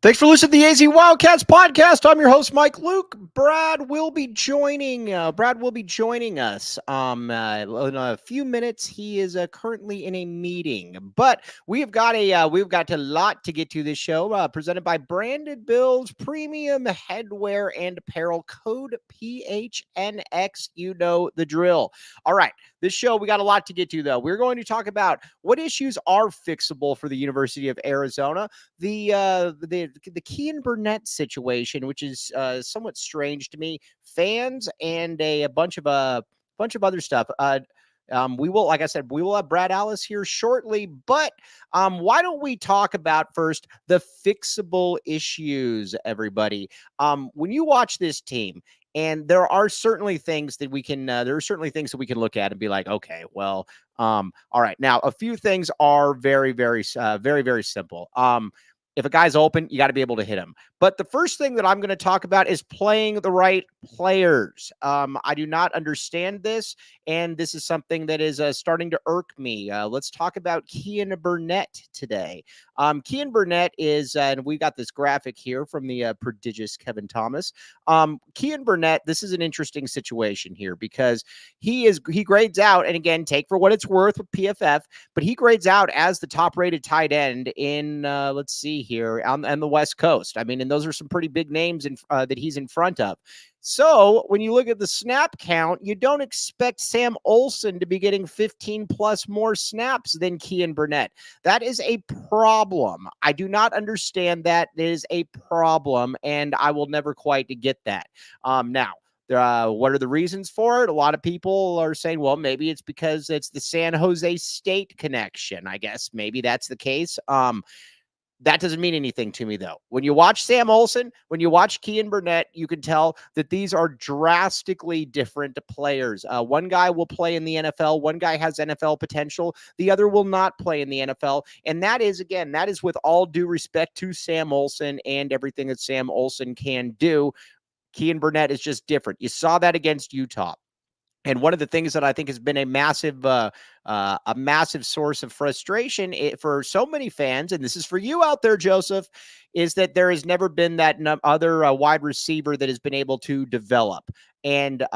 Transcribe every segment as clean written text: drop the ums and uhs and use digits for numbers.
Thanks for listening to the AZ Wildcats podcast. I'm your host, Mike Luke. Brad will be joining us in a few minutes. He is currently in a meeting, but we've got a lot to get to this show. Presented by Branded Bills Premium Headwear and Apparel. Code PHNX. You know the drill. All right, this show we got a lot to get to though. We're going to talk about what issues are fixable for the University of Arizona. The Kean Burnett situation, which is somewhat strange to me, fans and a bunch of other stuff. We will, like I said, we will have Brad Allis here shortly, but why don't we talk about first the fixable issues, everybody? When you watch this team, and there are certainly things that we can look at and be like, okay, well, all right. Now, a few things are very, very simple. If a guy's open, you got to be able to hit him. But the first thing that I'm going to talk about is playing the right players. I do not understand this, and this is something that is starting to irk me. Let's talk about Kean Burnett today. Kean Burnett is, and we got this graphic here from the prodigious Kevin Thomas. Kean Burnett, this is an interesting situation here because he grades out, and again, take for what it's worth with PFF, but he grades out as the top-rated tight end in, let's see here, on the West Coast. I mean, and those are some pretty big names that he's in front of. So when you look at the snap count, you don't expect Sam Olsen to be getting 15 plus more snaps than Kean Burnett. That is a problem. I do not understand that. It is a problem, and I will never quite get that. Now, what are the reasons for it? A lot of people are saying, well, maybe it's because it's the San Jose State connection. I guess maybe that's the case. That doesn't mean anything to me, though. When you watch Sam Olsen, when you watch Kean Burnett, you can tell that these are drastically different players. One guy will play in the NFL. One guy has NFL potential. The other will not play in the NFL. And that is with all due respect to Sam Olsen and everything that Sam Olsen can do. Kean Burnett is just different. You saw that against Utah. And one of the things that I think has been a massive source of frustration for so many fans, and this is for you out there, Joseph, is that there has never been that other wide receiver that has been able to develop. And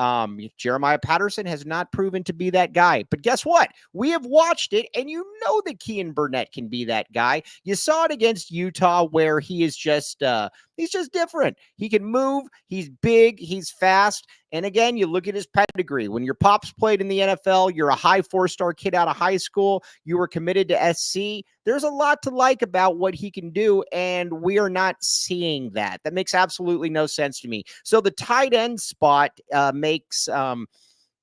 Jeremiah Patterson has not proven to be that guy. But guess what? We have watched it, and you know that Kean Burnett can be that guy. You saw it against Utah where he is just different. He can move. He's big. He's fast. And again, you look at his pedigree. When your pops played in the NFL, you're a high 4-star kid out of high school. You were committed to SC. There's a lot to like about what he can do, and we are not seeing that. That makes absolutely no sense to me. So the tight end spot makes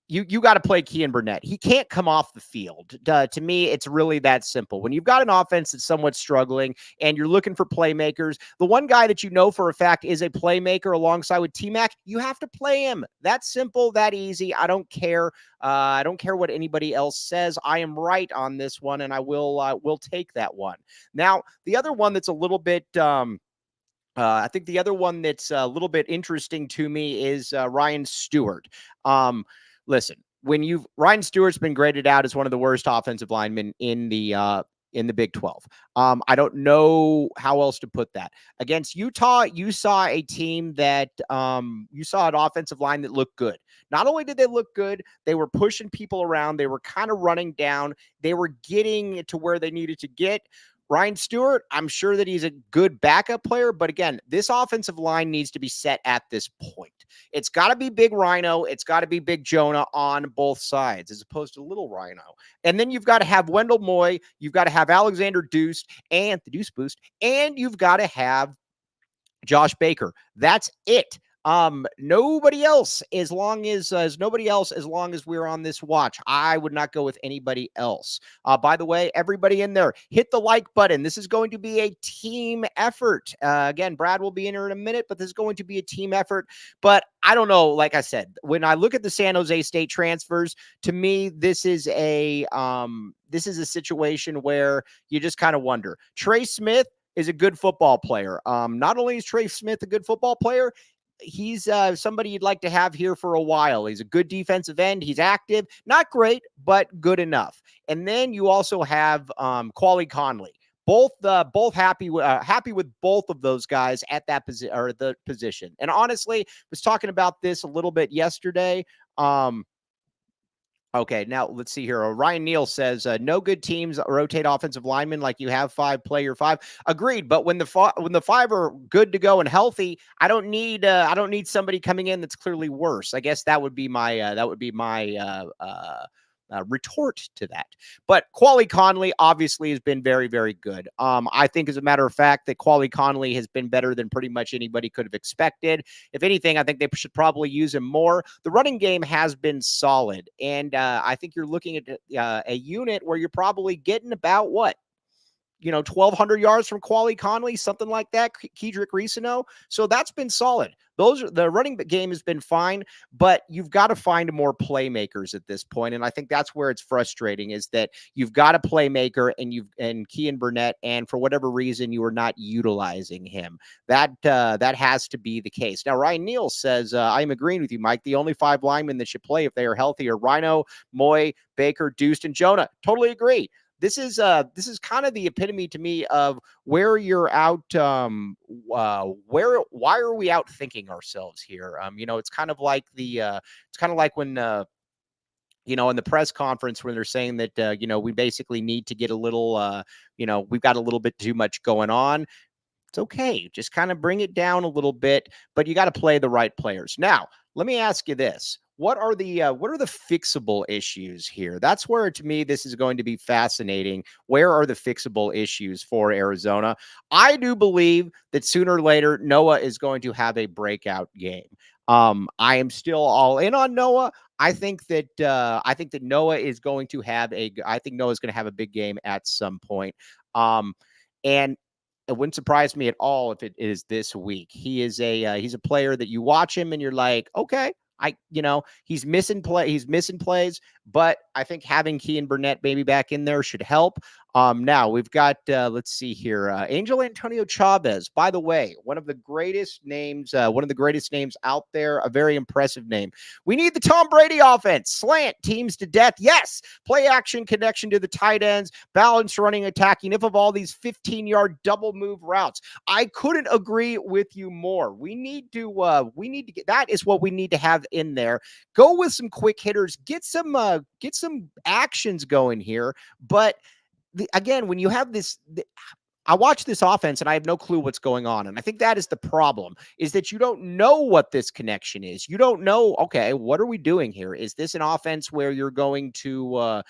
you got to play Kean Burnett. He can't come off the field. To me, it's really that simple. When you've got an offense that's somewhat struggling and you're looking for playmakers, the one guy that you know for a fact is a playmaker alongside with T-Mac, you have to play him. That simple, that easy. I don't care. I don't care what anybody else says. I am right on this one, and I will take that one. Now, the other one that's a little bit I think the other one that's a little bit interesting to me is Ryan Stewart. Listen, Ryan Stewart's been graded out as one of the worst offensive linemen in the Big 12. I don't know how else to put that. Against Utah, you saw a team that you saw an offensive line that looked good. Not only did they look good, they were pushing people around. They were kind of running down. They were getting to where they needed to get. Ryan Stewart, I'm sure that he's a good backup player, but again, this offensive line needs to be set at this point. It's got to be Big Rhino. It's got to be Big Jonah on both sides as opposed to Little Rhino. And then you've got to have Wendell Moy. You've got to have Alexander Deuce and the Deuce Boost, and you've got to have Josh Baker. That's it. Nobody else as long as we're on this watch. I would not go with anybody else. By the way, everybody in there, hit the like button. This is going to be a team effort. Again, Brad will be in here in a minute, but this is going to be a team effort. But I don't know. Like I said, when I look at the San Jose State transfers, to me, this is a situation where you just kind of wonder. Trey Smith is a good football player. Not only is Trey Smith a good football player, he's somebody you'd like to have here for a while. He's a good defensive end. He's active, not great, but good enough. And then you also have Quali Conley. both happy with both of those guys at that position or the position. And honestly, was talking about this a little bit yesterday. Okay, now let's see here. Ryan Neal says, no good teams rotate offensive linemen like you have five, play your five. Agreed, but when the five are good to go and healthy, I don't need somebody coming in that's clearly worse. I guess that would be my retort to that. But Quali Conley obviously has been very, very good. I think, as a matter of fact, that Quali Conley has been better than pretty much anybody could have expected. If anything, I think they should probably use him more. The running game has been solid, and I think you're looking at a unit where you're probably getting about what? 1,200 yards from Quali Conley, something like that, Kedrick Reesino. So that's been solid. The running game has been fine, but you've got to find more playmakers at this point. And I think that's where it's frustrating, is that you've got a playmaker and Kean Burnett, and for whatever reason, you are not utilizing him. That has to be the case. Now, Ryan Neal says, I'm agreeing with you, Mike. The only five linemen that should play if they are healthy are Rhino, Moy, Baker, Deuce, and Jonah. Totally agree. This is kind of the epitome to me of where you're out. Why are we out thinking ourselves here? It's kind of like when, in the press conference when they're saying that, we basically need to get a little, we've got a little bit too much going on. It's okay. Just kind of bring it down a little bit, but you got to play the right players. Now, let me ask you this. What are the fixable issues here? That's where, to me, this is going to be fascinating. Where are the fixable issues for Arizona? I do believe that sooner or later, Noah is going to have a breakout game. I am still all in on Noah. I think that Noah is going to have a big game at some point. And it wouldn't surprise me at all if it is this week. He's a player that you watch him and you're like, okay, he's missing plays, but I think having Kean Burnett maybe back in there should help. Now we've got, let's see here, Angel Antonio Chavez, by the way, one of the greatest names out there, a very impressive name. We need the Tom Brady offense, slant teams to death. Yes. Play action connection to the tight ends, balanced running attack, enough of all these 15-yard double move routes. I couldn't agree with you more. We need to get, that is what we need to have in there. Go with some quick hitters, get some actions going here. But again, when you have I watch this offense and I have no clue what's going on. And I think that is the problem, is that you don't know what this connection is. You don't know, okay, what are we doing here? Is this an offense where you're going to, are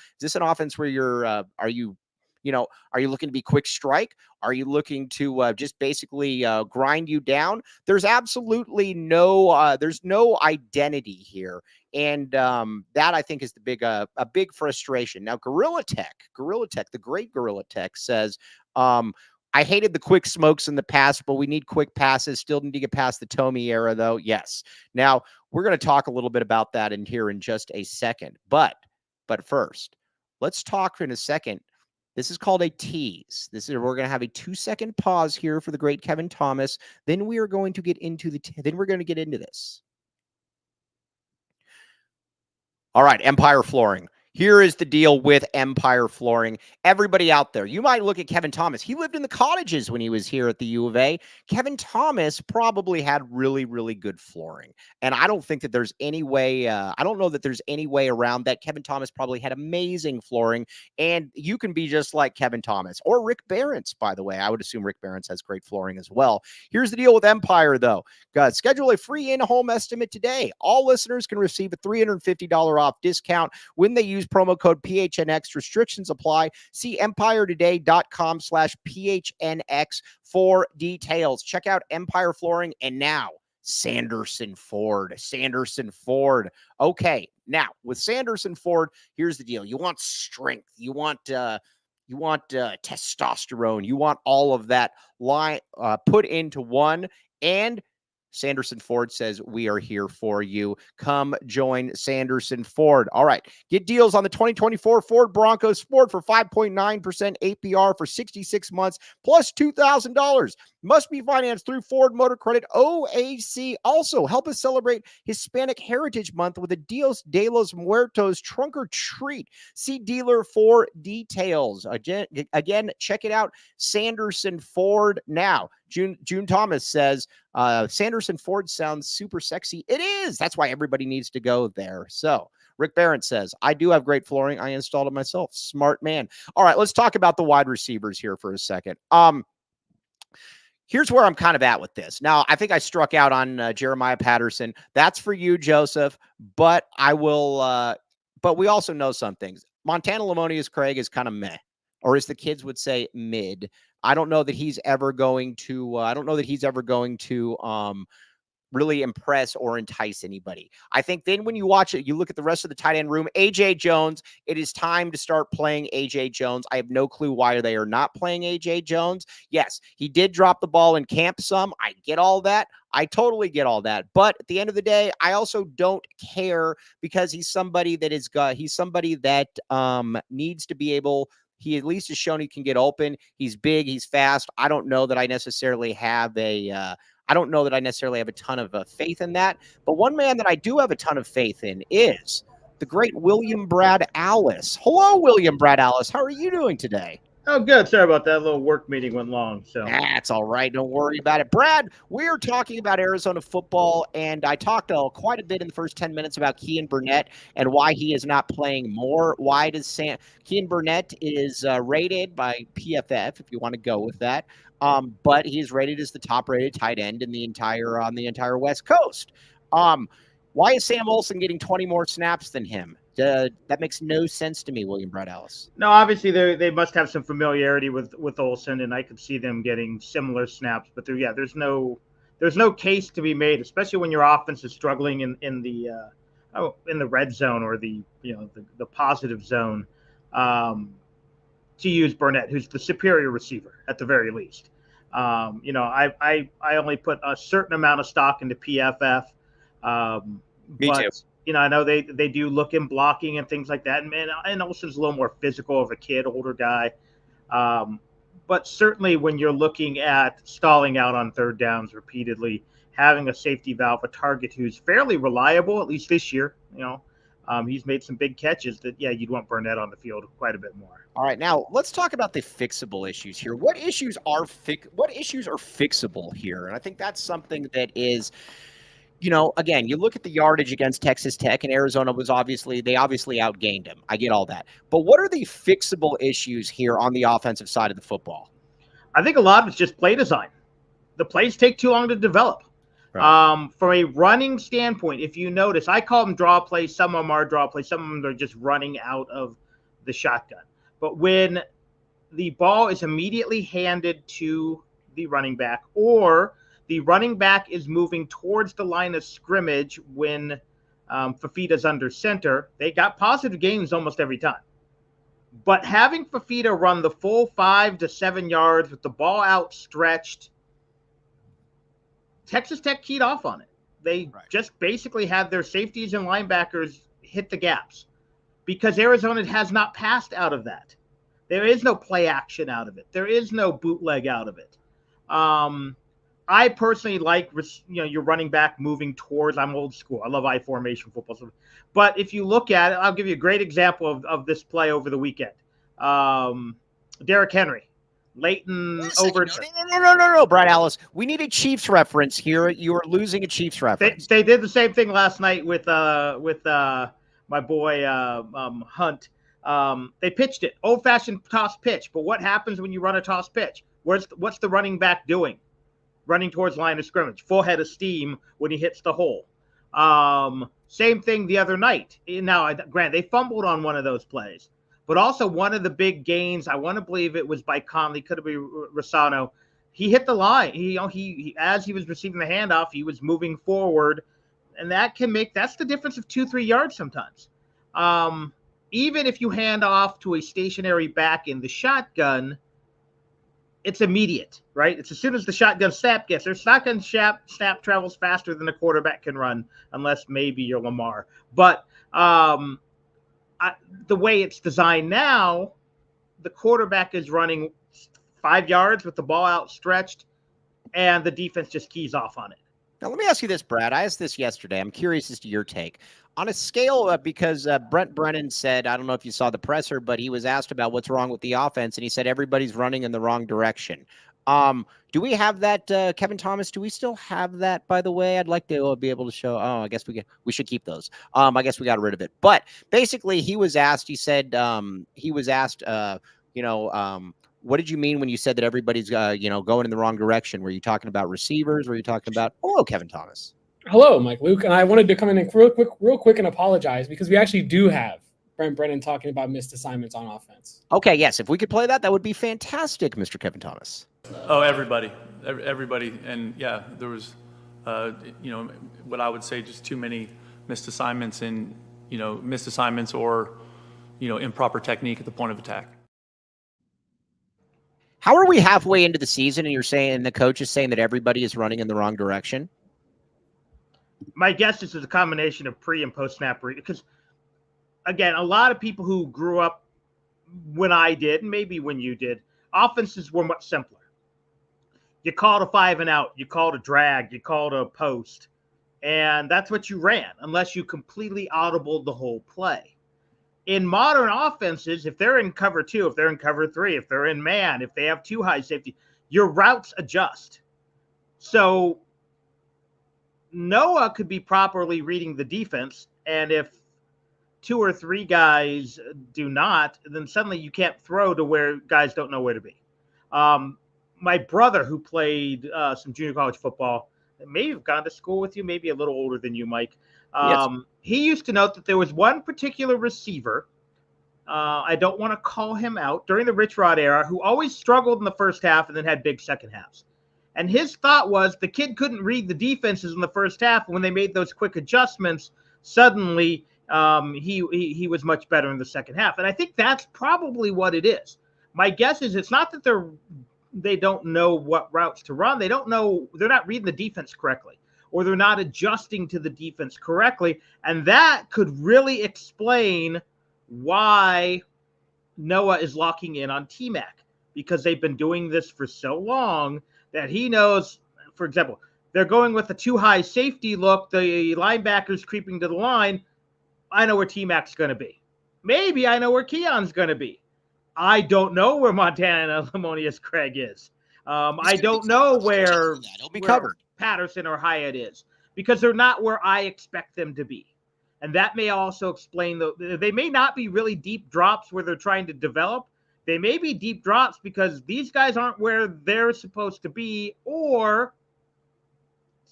you looking to be quick strike? Are you looking to just basically grind you down? There's absolutely there's no identity here. And that, I think, is a big frustration. Now, Gorilla Tech, the great Gorilla Tech says, I hated the quick smokes in the past, but we need quick passes. Still need to get past the Tomey era, though. Yes. Now, we're going to talk a little bit about that in just a second. But first, let's talk in a second. This is called a tease. We're going to have a 2-second pause here for the great Kevin Thomas. Then we are going to get into this. All right, Empire Flooring. Here is the deal with Empire Flooring. Everybody out there, you might look at Kevin Thomas. He lived in the cottages when he was here at the U of A. Kevin Thomas probably had really, really good flooring. And I don't think that there's any way, I don't know that there's any way around that. Kevin Thomas probably had amazing flooring. And you can be just like Kevin Thomas or Rick Barentz, by the way. I would assume Rick Barentz has great flooring as well. Here's the deal with Empire, though. Schedule a free in-home estimate today. All listeners can receive a $350 off discount when they use promo code PHNX. Restrictions apply. See empiretoday.com/PHNX for details. Check out Empire Flooring. And now, Sanderson Ford. Okay, now with Sanderson Ford, here's the deal. You want strength. You want testosterone. You want all of that put into one. And Sanderson Ford says, we are here for you. Come join Sanderson Ford. All right. Get deals on the 2024 Ford Bronco Sport for 5.9% APR for 66 months plus $2,000. Must be financed through Ford Motor Credit OAC. Also, help us celebrate Hispanic Heritage Month with a Dios de los Muertos trunk or treat. See dealer for details. Again, check it out. Sanderson Ford now. June Thomas says, Sanderson Ford sounds super sexy. It is. That's why everybody needs to go there. So Rick Barrett says, I do have great flooring. I installed it myself. Smart man. All right, let's talk about the wide receivers here for a second. Here's where I'm kind of at with this. Now, I think I struck out on Jeremiah Patterson. That's for you, Joseph. But I will. But we also know some things. Montana Lamonius Craig is kind of meh, or as the kids would say, mid. I don't know that he's ever going to. Really impress or entice anybody. I think then when you watch it, you look at the rest of the tight end room. AJ Jones, it is time to start playing AJ Jones. I have no clue why they are not playing AJ Jones. Yes, he did drop the ball in camp some. I get all that. I totally get all that. But at the end of the day, I also don't care because he's somebody that needs to be able. He at least has shown he can get open. He's big. He's fast. I don't know that I necessarily have a ton of faith in that. But one man that I do have a ton of faith in is the great William Brad Allis. Hello, William Brad Allis. How are you doing today? Oh, good. Sorry about that. A little work meeting went long. So that's all right. Don't worry about it. Brad, we're talking about Arizona football, and I talked quite a bit in the first 10 minutes about Kean Burnett and why he is not playing more. Why does Kean Burnett is rated by PFF, if you want to go with that, but he's rated as the top-rated tight end on the entire West Coast. Why is Sam Olsen getting 20 more snaps than him? That makes no sense to me, William Brad Allis. No, obviously they must have some familiarity with Olsen, and I could see them getting similar snaps. But there's no case to be made, especially when your offense is struggling in the red zone or the positive zone, to use Burnett, who's the superior receiver at the very least. I only put a certain amount of stock into PFF. Me too. I know they do look in blocking and things like that. And Olsen's a little more physical of a kid, older guy. But certainly when you're looking at stalling out on third downs repeatedly, having a safety valve, a target who's fairly reliable, at least this year, he's made some big catches that, you'd want Burnett on the field quite a bit more. All right, now let's talk about the fixable issues here. What issues are fixable here? And I think that's something that is, again, you look at the yardage against Texas Tech, and Arizona obviously outgained him. I get all that. But what are the fixable issues here on the offensive side of the football? I think a lot of it's just play design. The plays take too long to develop. Right. From a running standpoint, if you notice, I call them draw plays. Some of them are draw plays. Some of them are just running out of the shotgun. But when the ball is immediately handed to the running back, or the running back is moving towards the line of scrimmage when Fafita's under center, they got positive gains almost every time. But having Fafita run the full 5 to 7 yards with the ball outstretched, Texas Tech keyed off on it. They just basically had their safeties and linebackers hit the gaps because Arizona has not passed out of that. There is no play action out of it. There is no bootleg out of it. I personally like, your running back moving towards, I'm old school. I love I formation football. But if you look at it, I'll give you a great example of this play over the weekend. Derrick Henry, Leighton overtime. No, Brad Allis. We need a Chiefs reference here. You are losing a Chiefs reference. They did the same thing last night with my boy Hunt. They pitched it, old-fashioned toss pitch. But what happens when you run a toss pitch? What's the running back doing? Running towards line of scrimmage, full head of steam when he hits the hole. Same thing the other night. Now, granted, they fumbled on one of those plays, but also one of the big gains, I want to believe it was by Conley, could have been Rossano. He hit the line. He as he was receiving the handoff, he was moving forward, and that's the difference of 2-3 yards sometimes. Even if you hand off to a stationary back in the shotgun, it's immediate, right? It's as soon as the shotgun snap gets there. Shotgun snap travels faster than a quarterback can run, unless maybe you're Lamar. But the way it's designed now, the quarterback is running 5 yards with the ball outstretched, and the defense just keys off on it. Now, let me ask you this, Brad. I asked this yesterday. I'm curious as to your take. On a scale, because Brent Brennan said, I don't know if you saw the presser, but he was asked about what's wrong with the offense, and he said everybody's running in the wrong direction. Do we have that, Kevin Thomas? Do we still have that, by the way? I'd like to be able to show. Oh, I guess we should keep those. I guess we got rid of it. But basically, he was asked, what did you mean when you said that everybody's, going in the wrong direction? Were you talking about receivers? Were you talking about, hello, Kevin Thomas? Hello, Mike Luke. And I wanted to come in real quick and apologize because we actually do have Brent Brennan talking about missed assignments on offense. Okay, yes. If we could play that, that would be fantastic, Mr. Kevin Thomas. Oh, everybody. And yeah, there was, what I would say just too many missed assignments or, improper technique at the point of attack. How are we halfway into the season and you're saying, and the coach is saying that everybody is running in the wrong direction? My guess is it's a combination of pre and post snap read, because again, a lot of people who grew up when I did, and maybe when you did, offenses were much simpler. You called a 5 and out, you called a drag, you called a post, and that's what you ran, unless you completely audibled the whole play. In modern offenses, if they're in cover 2, if they're in cover 3, if they're in man, if they have 2 high safety, your routes adjust. So Noah could be properly reading the defense, and if 2 or 3 guys do not, then suddenly you can't throw to where guys don't know where to be. My brother, who played some junior college football, may have gone to school with you, maybe a little older than you, Mike. Yes. He used to note that there was one particular receiver, I don't want to call him out, during the Rich Rod era, who always struggled in the first half and then had big second halves. And his thought was the kid couldn't read the defenses in the first half. And when they made those quick adjustments, suddenly he was much better in the second half. And I think that's probably what it is. My guess is it's not that they don't know what routes to run. They don't know. They're not reading the defense correctly, or they're not adjusting to the defense correctly. And that could really explain why Noah is locking in on T-Mac, because they've been doing this for so long that he knows. For example, they're going with a too high safety look. The linebacker's creeping to the line. I know where T-Mac's going to be. Maybe I know where Keon's going to be. I don't know where Montana Lamonius Craig is. I don't know where Patterson or Hyatt is, because they're not where I expect them to be. And that may also explain they may not be really deep drops where they're trying to develop. They may be deep drops because these guys aren't where they're supposed to be, or,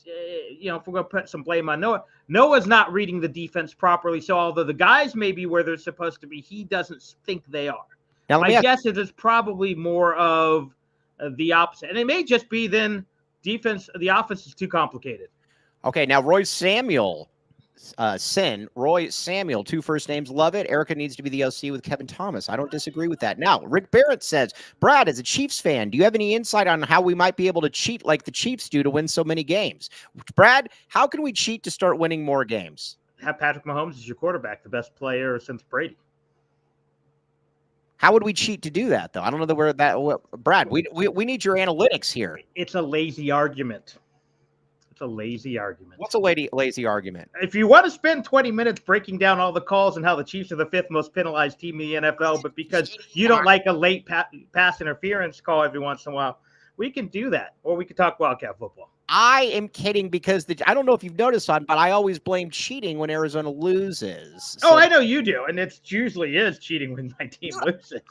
if we're going to put some blame on Noah, Noah's not reading the defense properly. So although the guys may be where they're supposed to be, he doesn't think they are. Now, my guess is it's probably more of the opposite. And it may just be then the offense is too complicated. Okay, now Roy Samuel, 2 first names, love it. Erica needs to be the OC with Kevin Thomas. I don't disagree with that. Now, Rick Barrett says, Brad, as a Chiefs fan, do you have any insight on how we might be able to cheat like the Chiefs do to win so many games? Brad, how can we cheat to start winning more games? Have Patrick Mahomes as your quarterback, the best player since Brady. How would we cheat to do that, though? I don't know that we're that. Brad, we need your analytics here. It's a lazy argument. It's a lazy argument. What's a lazy argument? If you want to spend 20 minutes breaking down all the calls and how the Chiefs are the 5th most penalized team in the NFL, but because you don't like a late pass interference call every once in a while, we can do that. Or we could talk Wildcat football. I am kidding, because I don't know if you've noticed, but I always blame cheating when Arizona loses. So, I know you do, and it usually is cheating when my team loses.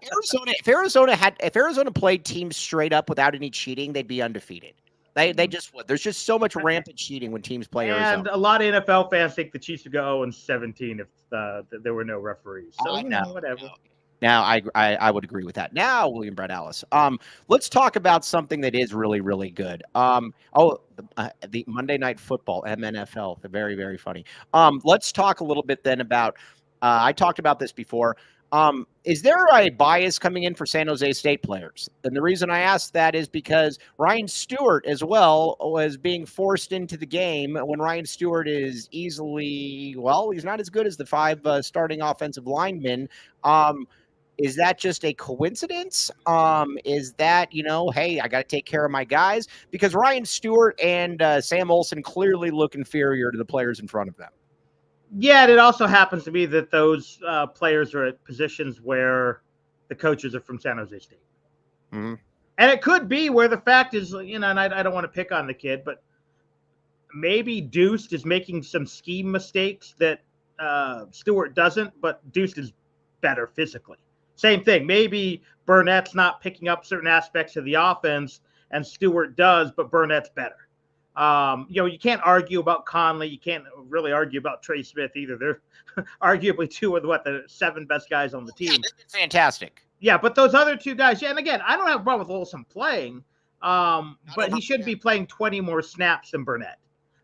If Arizona played teams straight up without any cheating, they'd be undefeated. They just would. There's just so much rampant cheating when teams play Arizona. And a lot of NFL fans think the Chiefs would go 0-17 if there were no referees. So, whatever. No. Now, I would agree with that. Now, William Brett Allis, let's talk about something that is really, really good. The Monday Night Football, MNFL, they're very, very funny. Let's talk a little bit then about, I talked about this before, Is there a bias coming in for San Jose State players? And the reason I ask that is because Ryan Stewart as well was being forced into the game when Ryan Stewart is easily, well, he's not as good as the 5 starting offensive linemen. Is that just a coincidence? Is that, hey, I got to take care of my guys? Because Ryan Stewart and Sam Olsen clearly look inferior to the players in front of them. Yeah, and it also happens to be that those players are at positions where the coaches are from San Jose State. Mm-hmm. And it could be where the fact is, and I don't want to pick on the kid, but maybe Deuce is making some scheme mistakes that Stewart doesn't, but Deuce is better physically. Same thing. Maybe Burnett's not picking up certain aspects of the offense, and Stewart does, but Burnett's better. You can't argue about Conley. You can't really argue about Trey Smith either. They're arguably 2 of the 7 best guys on the team. Yeah, they've been fantastic. Yeah, but those other 2 guys, yeah, and again, I don't have a problem with Olsen playing, but he should be playing 20 more snaps than Burnett.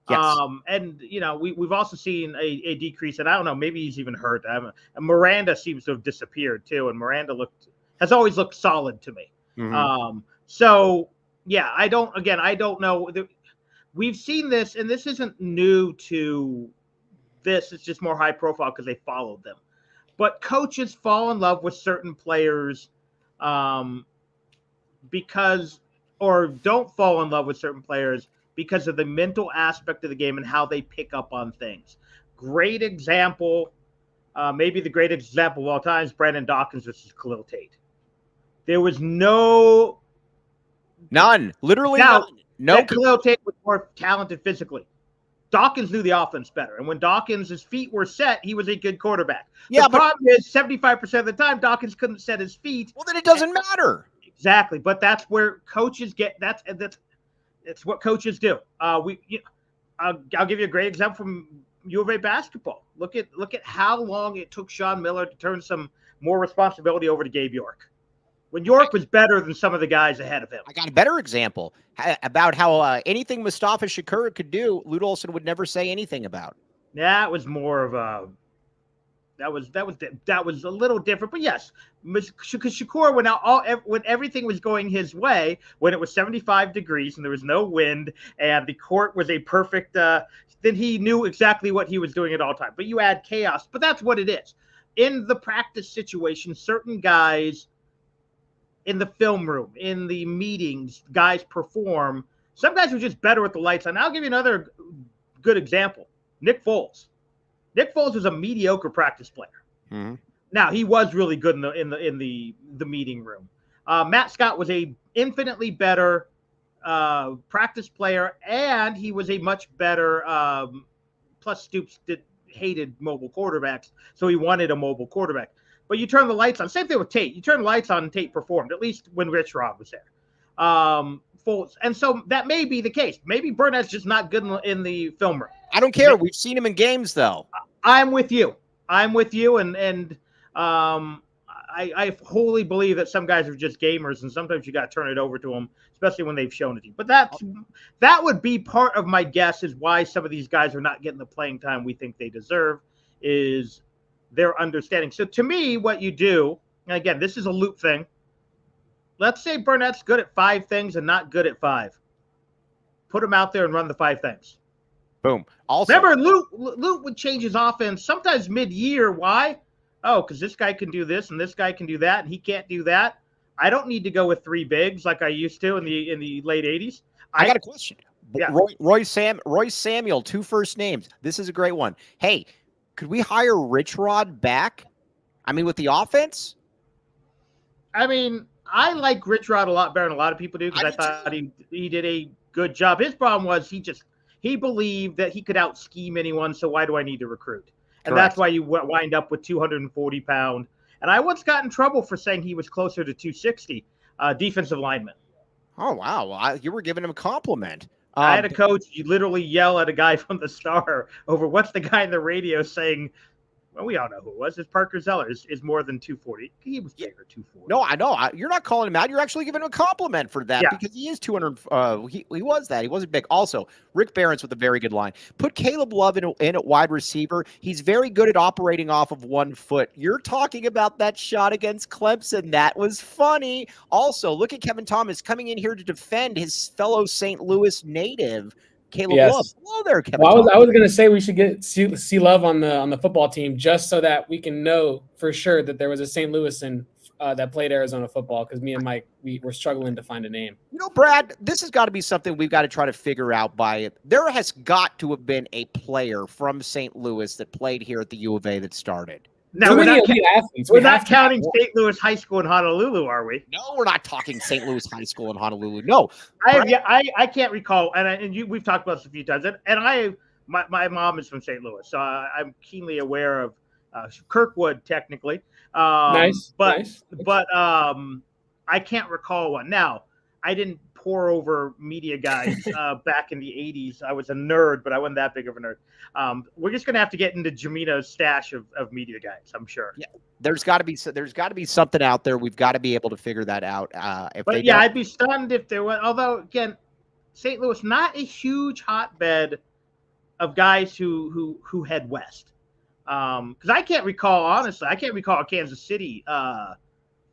Yes. And we've also seen a decrease, and I don't know, maybe he's even hurt. And Miranda seems to have disappeared too, and Miranda has always looked solid to me. Mm-hmm. So yeah, I don't know. We've seen this, and this isn't new to this. It's just more high profile because they followed them. But coaches fall in love with certain players or don't fall in love with certain players because of the mental aspect of the game and how they pick up on things. Great example, maybe the greatest example of all time is Brandon Dawkins versus Khalil Tate. There was none. Literally none. No, Khalil Tate was more talented physically. Dawkins knew the offense better. And when Dawkins' feet were set, he was a good quarterback. Yeah, the problem is 75% of the time, Dawkins couldn't set his feet. Well, then it doesn't matter. Exactly. But that's where coaches get it's what coaches do. I'll give you a great example from U of A basketball. Look at how long it took Sean Miller to turn some more responsibility over to Gabe York. When York was better than some of the guys ahead of him. I got a better example about how anything Mustafa Shakur could do, Lute Olson would never say anything about. That was more of a that was a little different. But yes, Shakur, when everything was going his way, when it was 75 degrees and there was no wind and the court was a perfect, then he knew exactly what he was doing at all times. But you add chaos. But that's what it is. In the practice situation, certain guys in the film room, in the meetings, guys perform. Some guys are just better with the lights on. I'll give you another good example. Nick Foles. Nick Foles was a mediocre practice player. Mm-hmm. Now, he was really good in the meeting room. Matt Scott was a infinitely better practice player, and he was a much better plus Stoops hated mobile quarterbacks, so he wanted a mobile quarterback. But you turn the lights on. Same thing with Tate. You turn the lights on and Tate performed, at least when Rich Rod was there. Foles. And so that may be the case. Maybe Burnett's just not good in the film room. I don't care. We've seen him in games, though. I'm with you. And I wholly believe that some guys are just gamers, and sometimes you got to turn it over to them, especially when they've shown it to you. But that would be part of my guess is why some of these guys are not getting the playing time we think they deserve is their understanding. So to me, what you do, and again, this is a loop thing. Let's say Burnett's good at 5 things and not good at 5. Put him out there and run the 5 things. Boom. Also, remember, Lute would change his offense sometimes mid-year. Why? Oh, because this guy can do this and this guy can do that, and he can't do that. I don't need to go with 3 bigs like I used to in the late 80s. I got a question. Yeah. Roy Samuel, 2 first names. This is a great one. Hey, could we hire Rich Rod back? I mean, with the offense? I mean, I like Rich Rod a lot better than a lot of people do because I thought he did a good job. His problem was he believed that he could out-scheme anyone, so why do I need to recruit? And Correct. That's why you wind up with 240-pound. And I once got in trouble for saying he was closer to 260 defensive lineman. Oh, wow. Well, you were giving him a compliment. I had a coach, you literally yell at a guy from the Star over what's the guy in the radio saying Well, we all know who it was. It's Parker Zeller. Is more than 240. He was bigger, 240. No, I know. You're not calling him out. You're actually giving him a compliment for that because he is 200. He was that. He wasn't big. Also, Rick Barron's with a very good line. Put Caleb Love in at wide receiver. He's very good at operating off of 1 foot. You're talking about that shot against Clemson. That was funny. Also, look at Kevin Thomas coming in here to defend his fellow St. Louis native, Caleb Love. Hello there, Kevin. Well, I was going to say we should see Love on the football team just so that we can know for sure that there was a St. Louisan that played Arizona football, because me and Mike, we were struggling to find a name. You know, Brad, this has got to be something we've got to try to figure out by it. There has got to have been a player from St. Louis that played here at the U of A that started. Now, we're not counting St. Louis High School in Honolulu, are we? No, we're not talking St. Louis High School in Honolulu. No. I can't recall, we've talked about this a few times, and my mom is from St. Louis, so I'm keenly aware of Kirkwood, technically. Nice. But I can't recall one. Now, I didn't pour over media guys back in the 80s. I was a nerd, but I wasn't that big of a nerd. We're just going to have to get into Jamino's stash of media guys, I'm sure. Yeah, there's got to be something out there. We've got to be able to figure that out. I'd be stunned if there was. Although, again, St. Louis, not a huge hotbed of guys who head west. Because I can't recall a Kansas City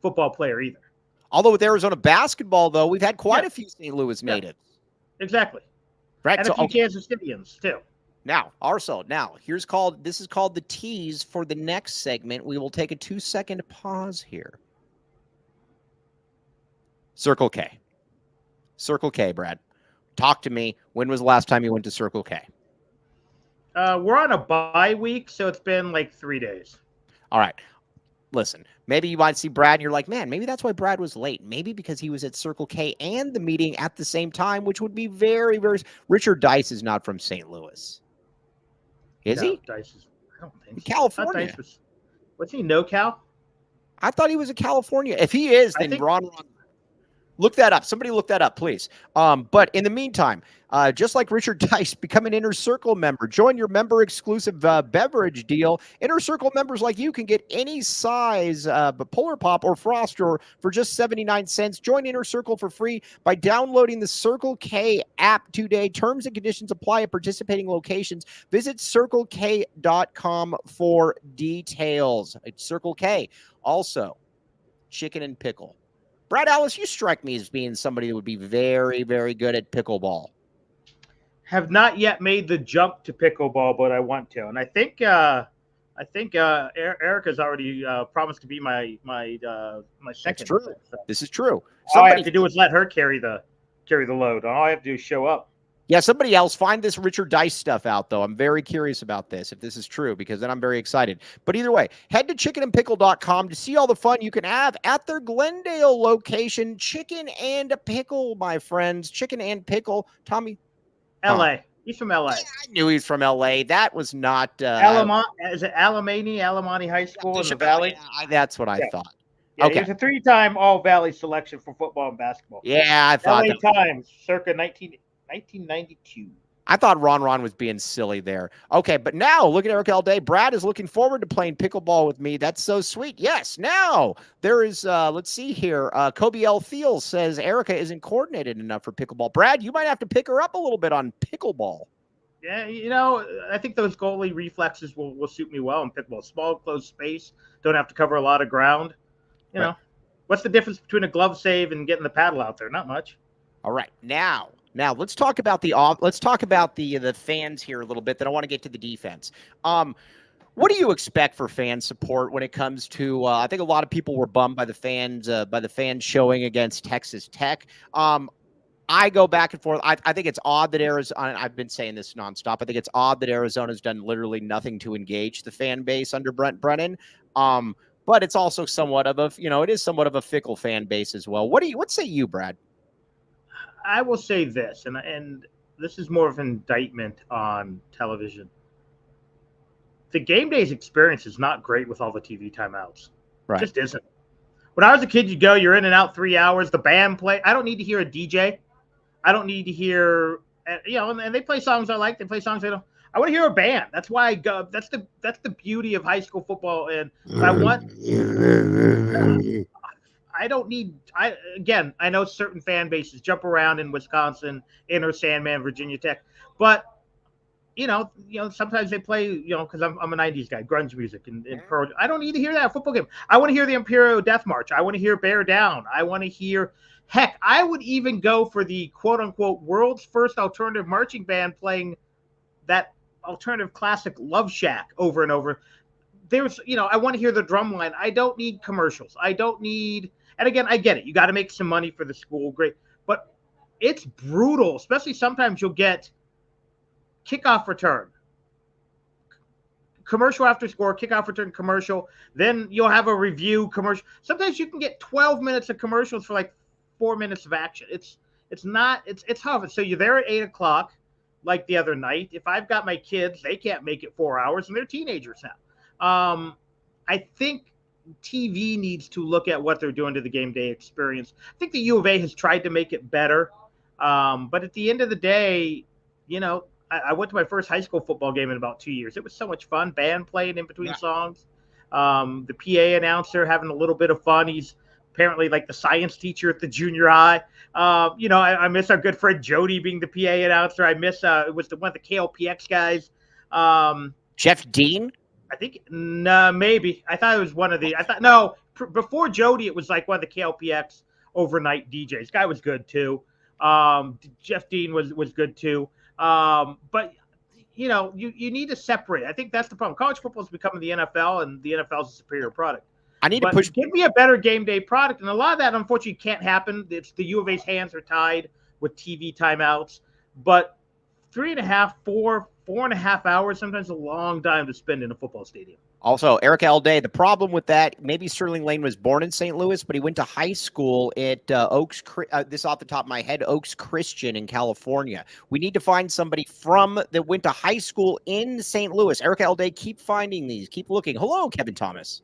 football player either. Although with Arizona basketball, though, we've had quite a few St. Louis natives. Exactly. Right. And a few Kansas Cityans, too. Now, this is called the tease for the next segment. We will take a 2-second pause here. Circle K. Circle K, Brad. Talk to me. When was the last time you went to Circle K? We're on a bye week, so it's been like 3 days. All right. Listen, maybe you might see Brad and you're like, man, maybe that's why Brad was late. Maybe because he was at Circle K and the meeting at the same time, which would be very, very... Richard Dice is not from St. Louis. Is he? Dice is... I don't think so. California. What's he, NoCal? I thought he was in California. If he is, then Ron... Look that up. Somebody look that up, please. But in the meantime, just like Richard Dice, become an Inner Circle member. Join your member-exclusive beverage deal. Inner Circle members like you can get any size Polar Pop or Frost for just 79 cents. Join Inner Circle for free by downloading the Circle K app today. Terms and conditions apply at participating locations. Visit CircleK.com for details. It's Circle K. Also, chicken and pickle. Brad Allis, you strike me as being somebody that would be very, very good at pickleball. Have not yet made the jump to pickleball, but I want to. And I think Erica's already promised to be my second. That's true. So. This is true. All I have to do is let her carry the load. All I have to do is show up. Yeah, somebody else find this Richard Dice stuff out, though. I'm very curious about this, if this is true, because then I'm very excited. But either way, head to chickenandpickle.com to see all the fun you can have at their Glendale location. Chicken and a pickle, my friends. Chicken and pickle. Tommy? L.A. He's from L.A. Yeah, I knew he was from L.A. That was not... is it Alamani High School in the Valley? Yeah, that's what I thought. Yeah, okay. He was a 3-time All-Valley selection for football and basketball. Yeah, I thought LA Times, circa 1992. I thought Ron was being silly there. Okay, but now look at Eric all day. Brad is looking forward to playing pickleball with me. That's so sweet. Yes, now there is, let's see here. Kobe L. Thiel says Erica isn't coordinated enough for pickleball. Brad, you might have to pick her up a little bit on pickleball. Yeah, I think those goalie reflexes will suit me well in pickleball. Small, closed space. Don't have to cover a lot of ground. You know, what's the difference between a glove save and getting the paddle out there? Not much. All right, now let's talk about the fans here a little bit. Then I want to get to the defense. What do you expect for fan support when it comes to? I think a lot of people were bummed by the fans showing against Texas Tech. I go back and forth. I think it's odd that Arizona. I've been saying this nonstop. I think it's odd that Arizona's done literally nothing to engage the fan base under Brent Brennan. But it's also somewhat of a fickle fan base as well. What say you, Brad? I will say this, and this is more of an indictment on television. The game days experience is not great with all the TV timeouts. Right. It just isn't. When I was a kid, you're in and out 3 hours. The band play. I don't need to hear a DJ. I don't need to hear, and they play songs I like. They play songs I don't. I want to hear a band. That's why I go. That's the beauty of high school football. And I want. I don't need. I know certain fan bases jump around in Wisconsin, Inner Sandman, Virginia Tech, but sometimes they play, because I'm a '90s guy, grunge music and Pearl. I don't need to hear that football game. I want to hear the Imperial Death March. I want to hear Bear Down. I want to hear. Heck, I would even go for the quote unquote world's first alternative marching band playing that alternative classic Love Shack over and over. There's, I want to hear the drum line. I don't need commercials. I don't need. And again, I get it. You got to make some money for the school. Great. But it's brutal, especially sometimes you'll get kickoff return, commercial after score, kickoff return, commercial. Then you'll have a review commercial. Sometimes you can get 12 minutes of commercials for like 4 minutes of action. It's tough. So you're there at 8 o'clock, like the other night. If I've got my kids, they can't make it 4 hours, and they're teenagers now. I think TV needs to look at what they're doing to the game day experience. I think the U of A has tried to make it better, but at the end of the day, I went to my first high school football game in about 2 years. It was so much fun. Band playing in between songs. The PA announcer having a little bit of fun. He's apparently like the science teacher at the junior high. I miss our good friend Jody being the PA announcer. I miss it was one of the KLPX guys. Jeff Dean? I think maybe. I thought it was one of the. No. Before Jody, it was like one of the KLPX overnight DJs. Guy was good too. Jeff Dean was good too. But you need to separate. I think that's the problem. College football is becoming the NFL, and the NFL is a superior product. I need to push. Give me a better game day product, and a lot of that unfortunately can't happen. It's the U of A's hands are tied with TV timeouts. But 3.5, 4.5 hours, sometimes a long time to spend in a football stadium. Also, Eric Alday, the problem with that, maybe Sterling Lane was born in St. Louis, but he went to high school at Oaks, this off the top of my head, Oaks Christian in California. We need to find somebody that went to high school in St. Louis. Eric Alday, keep finding these. Keep looking. Hello, Kevin Thomas.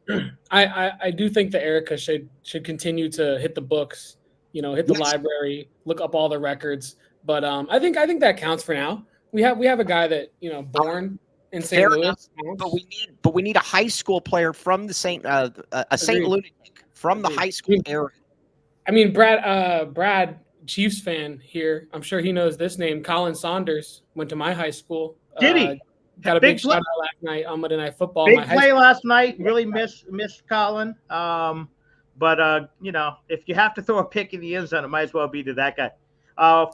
I do think that Erica should continue to hit the books, hit the library, look up all the records. But I think that counts for now. We have a guy that, born in St. Louis. But we need a high school player from the St. Lunatic from the high school area. I mean, Brad, Chiefs fan here. I'm sure he knows this name. Colin Saunders went to my high school. Did he? Got a big shout out last night on Monday Night Football. Big play last night. Really missed Colin. But if you have to throw a pick in the end zone, it might as well be to that guy.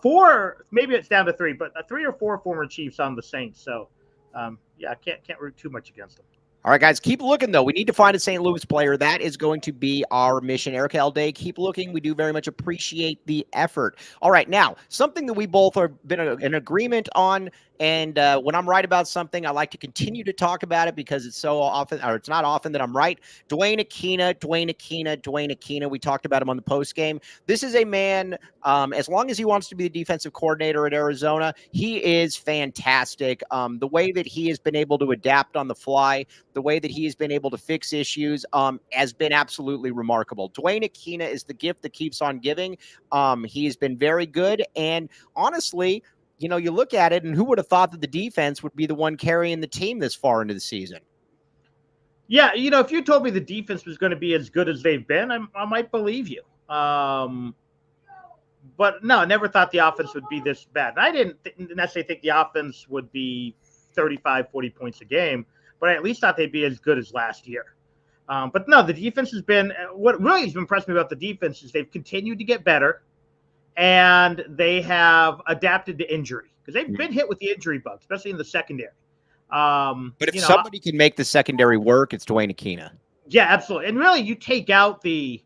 4, maybe it's down to 3, but 3 or 4 former Chiefs on the Saints. So. I can't root too much against them. All right, guys, keep looking, though. We need to find a St. Louis player. That is going to be our mission. Eric Alday, keep looking. We do very much appreciate the effort. All right, now, something that we both have been in agreement on, and when I'm right about something, I like to continue to talk about it because it's so often, or it's not often that I'm right. Duane Akina. We talked about him on the post game. This is a man, as long as he wants to be the defensive coordinator at Arizona, he is fantastic. The way that he has been able to adapt on the fly, the way that he has been able to fix issues has been absolutely remarkable. Duane Akina is the gift that keeps on giving. He has been very good. And honestly, you look at it, and who would have thought that the defense would be the one carrying the team this far into the season? Yeah, if you told me the defense was going to be as good as they've been, I might believe you. But no, I never thought the offense would be this bad. And I didn't necessarily think the offense would be 35, 40 points a game, but I at least thought they'd be as good as last year. But no, the defense has been – what really has impressed me about the defense is they've continued to get better, and they have adapted to injury because they've been hit with the injury bug, especially in the secondary. But if somebody can make the secondary work, it's Duane Akina. Yeah, absolutely. And really, you take out the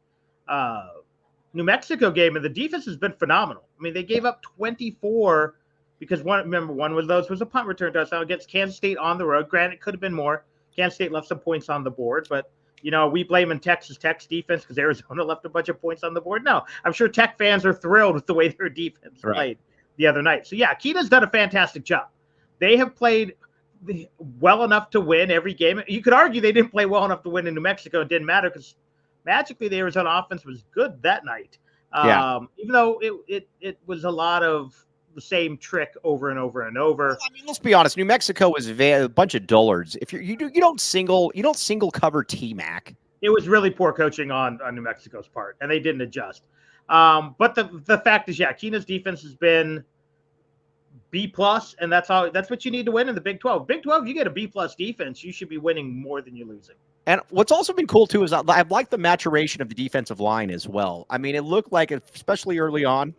New Mexico game, and the defense has been phenomenal. I mean, they gave up 24 because one of those was a punt return touchdown against Kansas State on the road. Granted, it could have been more. Kansas State left some points on the board, but we blame in Texas Tech's defense because Arizona left a bunch of points on the board. No, I'm sure Tech fans are thrilled with the way their defense played the other night. So yeah, Akina's done a fantastic job. They have played well enough to win every game. You could argue they didn't play well enough to win in New Mexico. It didn't matter because magically the Arizona offense was good that night. Even though it was a lot of the same trick over and over and over. I mean, let's be honest. New Mexico was a bunch of dullards. If you don't single cover T-Mac. It was really poor coaching on New Mexico's part, and they didn't adjust. But the fact is, yeah, Akina's defense has been B+, and that's what you need to win in the Big 12. Big 12, you get a B+ defense, you should be winning more than you're losing. And what's also been cool too is I've liked the maturation of the defensive line as well. I mean, it looked like, especially early on,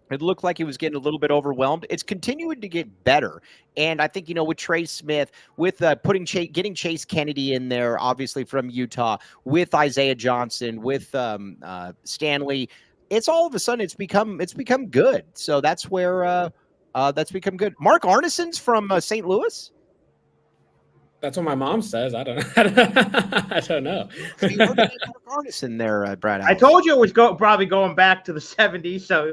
it looked like he was getting a little bit overwhelmed. It's continuing to get better. And I think, with Trey Smith, with getting Chase Kennedy in there, obviously from Utah, with Isaiah Johnson, with Stanley, it's all of a sudden it's become good. So that's where that's become good. Mark Arneson's from St. Louis. That's what my mom says. I don't know. I don't know. You heard Mark Arneson there, Brad. I told you it was probably going back to the 70s. So,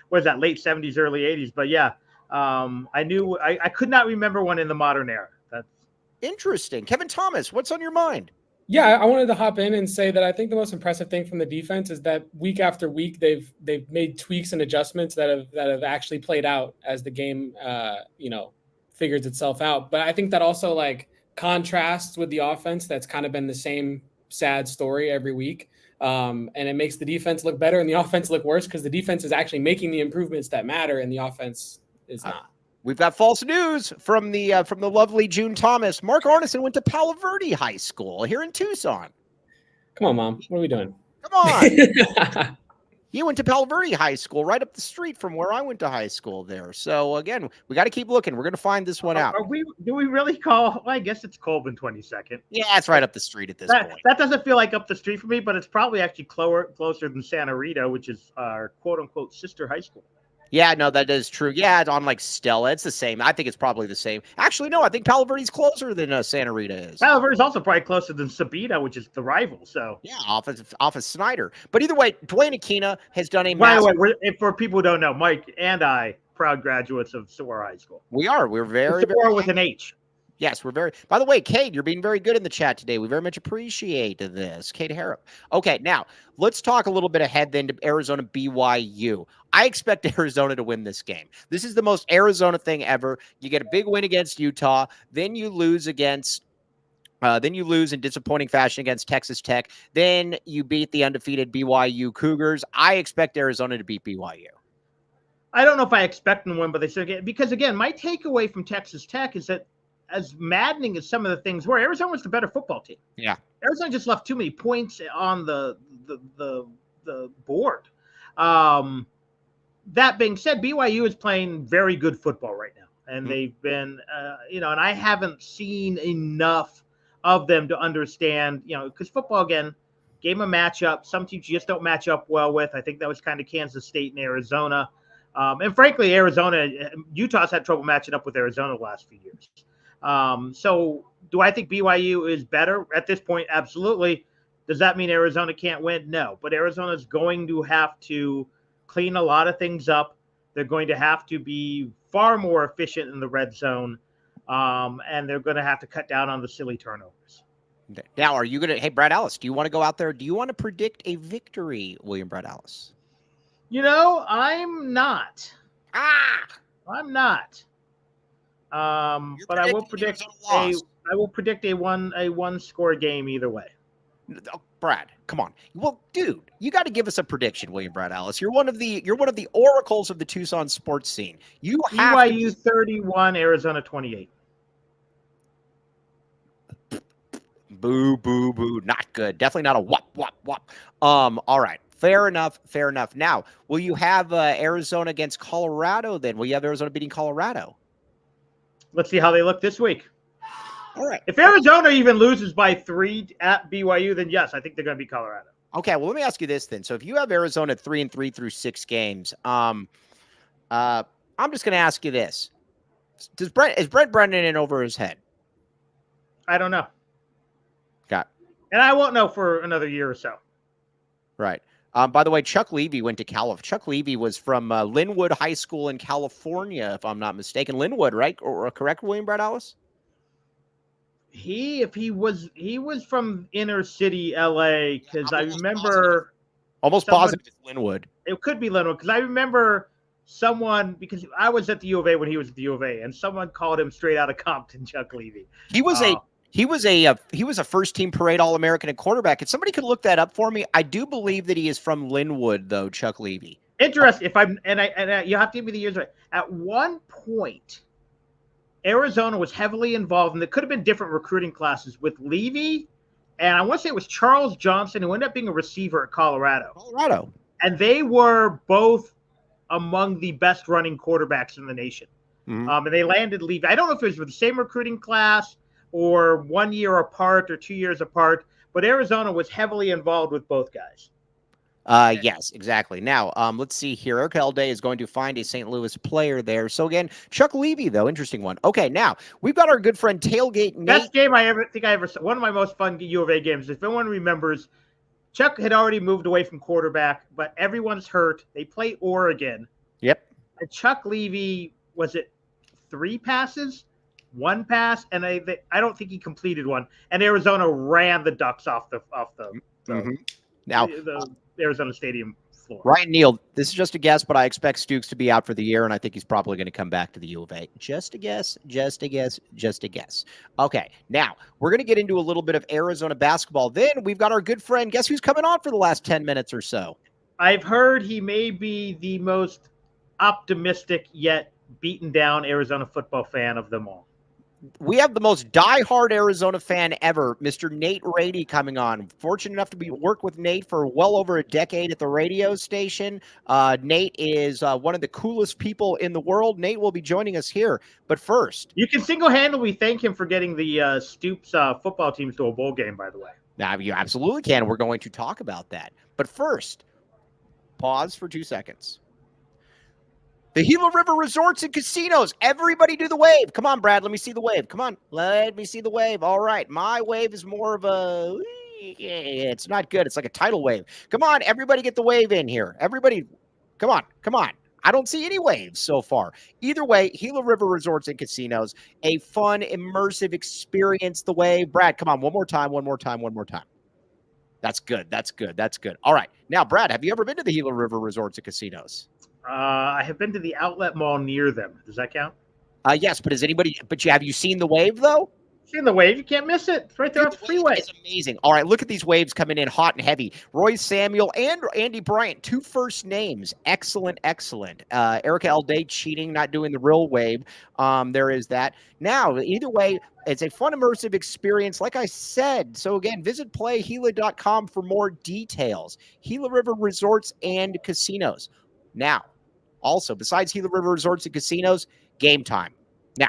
what is that, late 70s, early 80s? But yeah, I knew I could not remember one in the modern era. That's interesting. Kevin Thomas, what's on your mind? Yeah, I wanted to hop in and say that I think the most impressive thing from the defense is that week after week they've made tweaks and adjustments that have actually played out as the game figures itself out. But I think that also contrasts with the offense that's kind of been the same sad story every week. And it makes the defense look better and the offense look worse because the defense is actually making the improvements that matter and the offense is not. We've got false news from the lovely June Thomas. Mark Arneson went to Palo Verde High School here in Tucson. Come on, Mom. What are we doing? Come on. He went to Palo Verde High School right up the street from where I went to high school there. So, again, we got to keep looking. We're going to find this one out. Do we really call – well, I guess it's Colbin 22nd. Yeah, it's right up the street at this point. That doesn't feel like up the street for me, but it's probably actually closer than Santa Rita, which is our quote-unquote sister high school. Yeah, no, that is true. Yeah, it's on Stella. It's the same. I think it's probably the same. Actually, no, I think Palo Verde's closer than Santa Rita is. Palo Verde's also probably closer than Sabina, which is the rival. So yeah, off of Snyder. But either way, Duane Akina has done a. By the way, for people who don't know, Mike and I, proud graduates of Saguaro High School. We are. We're very Saguaro with an H. Yes, we're very. By the way, Kate, you're being very good in the chat today. We very much appreciate this. Kate Harrop. Okay, now let's talk a little bit ahead then to Arizona BYU. I expect Arizona to win this game. This is the most Arizona thing ever. You get a big win against Utah, then you lose in disappointing fashion against Texas Tech. Then you beat the undefeated BYU Cougars. I expect Arizona to beat BYU. I don't know if I expect them to win, but they should get, because again, my takeaway from Texas Tech is that as maddening as some of the things were, Arizona was the better football team. Yeah. Arizona just left too many points on the board. That being said, BYU is playing very good football right now. And they've been, and I haven't seen enough of them to understand, because football, again, game of matchup. Some teams you just don't match up well with. I think that was kind of Kansas State and Arizona. And frankly, Utah's had trouble matching up with Arizona the last few years. So do I think BYU is better at this point? Absolutely. Does that mean Arizona can't win? No, but Arizona's going to have to clean a lot of things up. They're going to have to be far more efficient in the red zone. And they're going to have to cut down on the silly turnovers. Now, are you going to, hey, Brad Allis, do you want to go out there? Do you want to predict a victory, William Brad Allis? I'm not. I'm not. But I will predict a one score game either way. Oh, Brad, come on. Well, dude, you got to give us a prediction, William Brad Allis. You're one of the oracles of the Tucson sports scene. You have BYU 31, Arizona 28. Boo, boo, boo. Not good. Definitely not a whop, whop, whop. All right. Fair enough. Now, will you have Arizona against Colorado then? Will you have Arizona beating Colorado? Let's see how they look this week. All right. If Arizona even loses by 3 at BYU, then yes, I think they're going to beat Colorado. Okay, well, let me ask you this then. So if you have Arizona 3-3 through 6 games, I'm just going to ask you this. Is Brent Brennan in over his head? I don't know. Got. And I won't know for another year or so. Right. By the way, Chuck Levy went to Chuck Levy was from Linwood High School in California, if I'm not mistaken. Linwood, right? Or correct, William Brad Allis? He was from inner city LA, because I remember almost positive it's Linwood. It could be Linwood, because I remember someone, because I was at the U of A when he was at the U of A, and someone called him straight out of Compton, Chuck Levy. He was a first team parade All-American at quarterback. If somebody could look that up for me, I do believe that he is from Linwood, though, Chuck Levy. Interesting. If I'm and you have to give me the years right. At one point, Arizona was heavily involved, and there could have been different recruiting classes with Levy, and I want to say it was Charles Johnson, who ended up being a receiver at Colorado. And they were both among the best running quarterbacks in the nation. Mm-hmm. And they landed Levy. I don't know if it was with the same recruiting class or 1 year apart or 2 years apart, but Arizona was heavily involved with both guys. Yes, exactly. Now, let's see here. Eric Alday is going to find a St. Louis player there. So again, Chuck Levy, though, interesting one. Okay, now we've got our good friend Tailgate Nate. Best game I ever saw. One of my most fun U of A games. If anyone remembers, Chuck had already moved away from quarterback, but everyone's hurt. They play Oregon. Yep. And Chuck Levy, was it 3 passes? 1 pass, and I don't think he completed one. And Arizona ran the Ducks off the Arizona Stadium floor. Ryan Neal, this is just a guess, but I expect Stukes to be out for the year, and I think he's probably going to come back to the U of A. Just a guess. Okay, now we're going to get into a little bit of Arizona basketball. Then we've got our good friend. Guess who's coming on for the last 10 minutes or so? I've heard he may be the most optimistic yet beaten down Arizona football fan of them all. We have the most diehard Arizona fan ever, Mr. Nate Ratey, coming on. Fortunate enough to work with Nate for well over a decade at the radio station. Nate is one of the coolest people in the world. Nate will be joining us here. But first, you can single-handedly thank him for getting the Stoops football teams to a bowl game, by the way. Now, you absolutely can. We're going to talk about that. But first, pause for 2 seconds. The Gila River Resorts and Casinos. Everybody do the wave. Come on, Brad. Let me see the wave. Come on. Let me see the wave. All right. My wave is more of a... It's not good. It's like a tidal wave. Come on. Everybody get the wave in here. Everybody. Come on. Come on. I don't see any waves so far. Either way, Gila River Resorts and Casinos. A fun, immersive experience. The wave. Brad, come on. One more time. That's good. All right. Now, Brad, have you ever been to the Gila River Resorts and Casinos? I have been to the outlet mall near them. Does that count? Yes, but have you seen the wave, though? Seen the wave. You can't miss it. It's right there off the freeway. It's amazing. All right, look at these waves coming in hot and heavy. Roy Samuel and Andy Bryant, 2 first names. Excellent. Erica Alday cheating, not doing the real wave. There is that. Now, either way, it's a fun, immersive experience, like I said. So, again, visit playGila.com for more details. Gila River Resorts and Casinos. Now, also, besides Gila River Resorts and Casinos, Game Time. Now,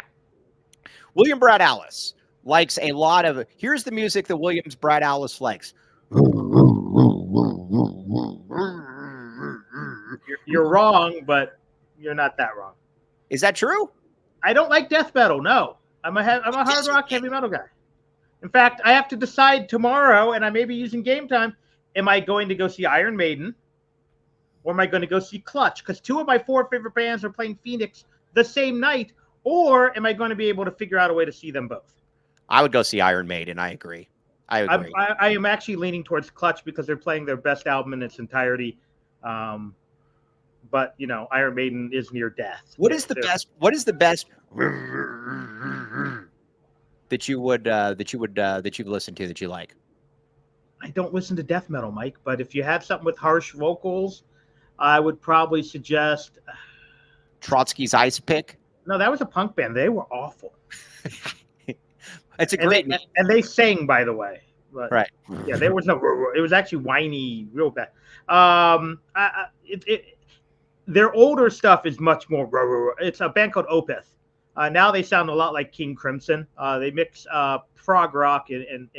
William Brad Allis likes a lot of... Here's the music that Williams Brad Allis likes. You're wrong, but you're not that wrong. Is that true? I don't like death metal, no. I'm a hard rock, heavy metal guy. In fact, I have to decide tomorrow, and I may be using Game Time, am I going to go see Iron Maiden? Or am I going to go see Clutch? Because 2 of my 4 favorite bands are playing Phoenix the same night. Or am I going to be able to figure out a way to see them both? I would go see Iron Maiden. I agree. I am actually leaning towards Clutch because they're playing their best album in its entirety. But Iron Maiden is near death. What is the best that you would listen to that you like? I don't listen to death metal, Mike. But if you had something with harsh vocals, I would probably suggest Trotsky's Ice Pick. No, that was a punk band. They were awful. It's a great and they sang, by the way. But, right. Yeah, there was no. It was actually whiny, real bad. Their older stuff is much more. It's a band called Opeth. Now they sound a lot like King Crimson. They mix prog rock and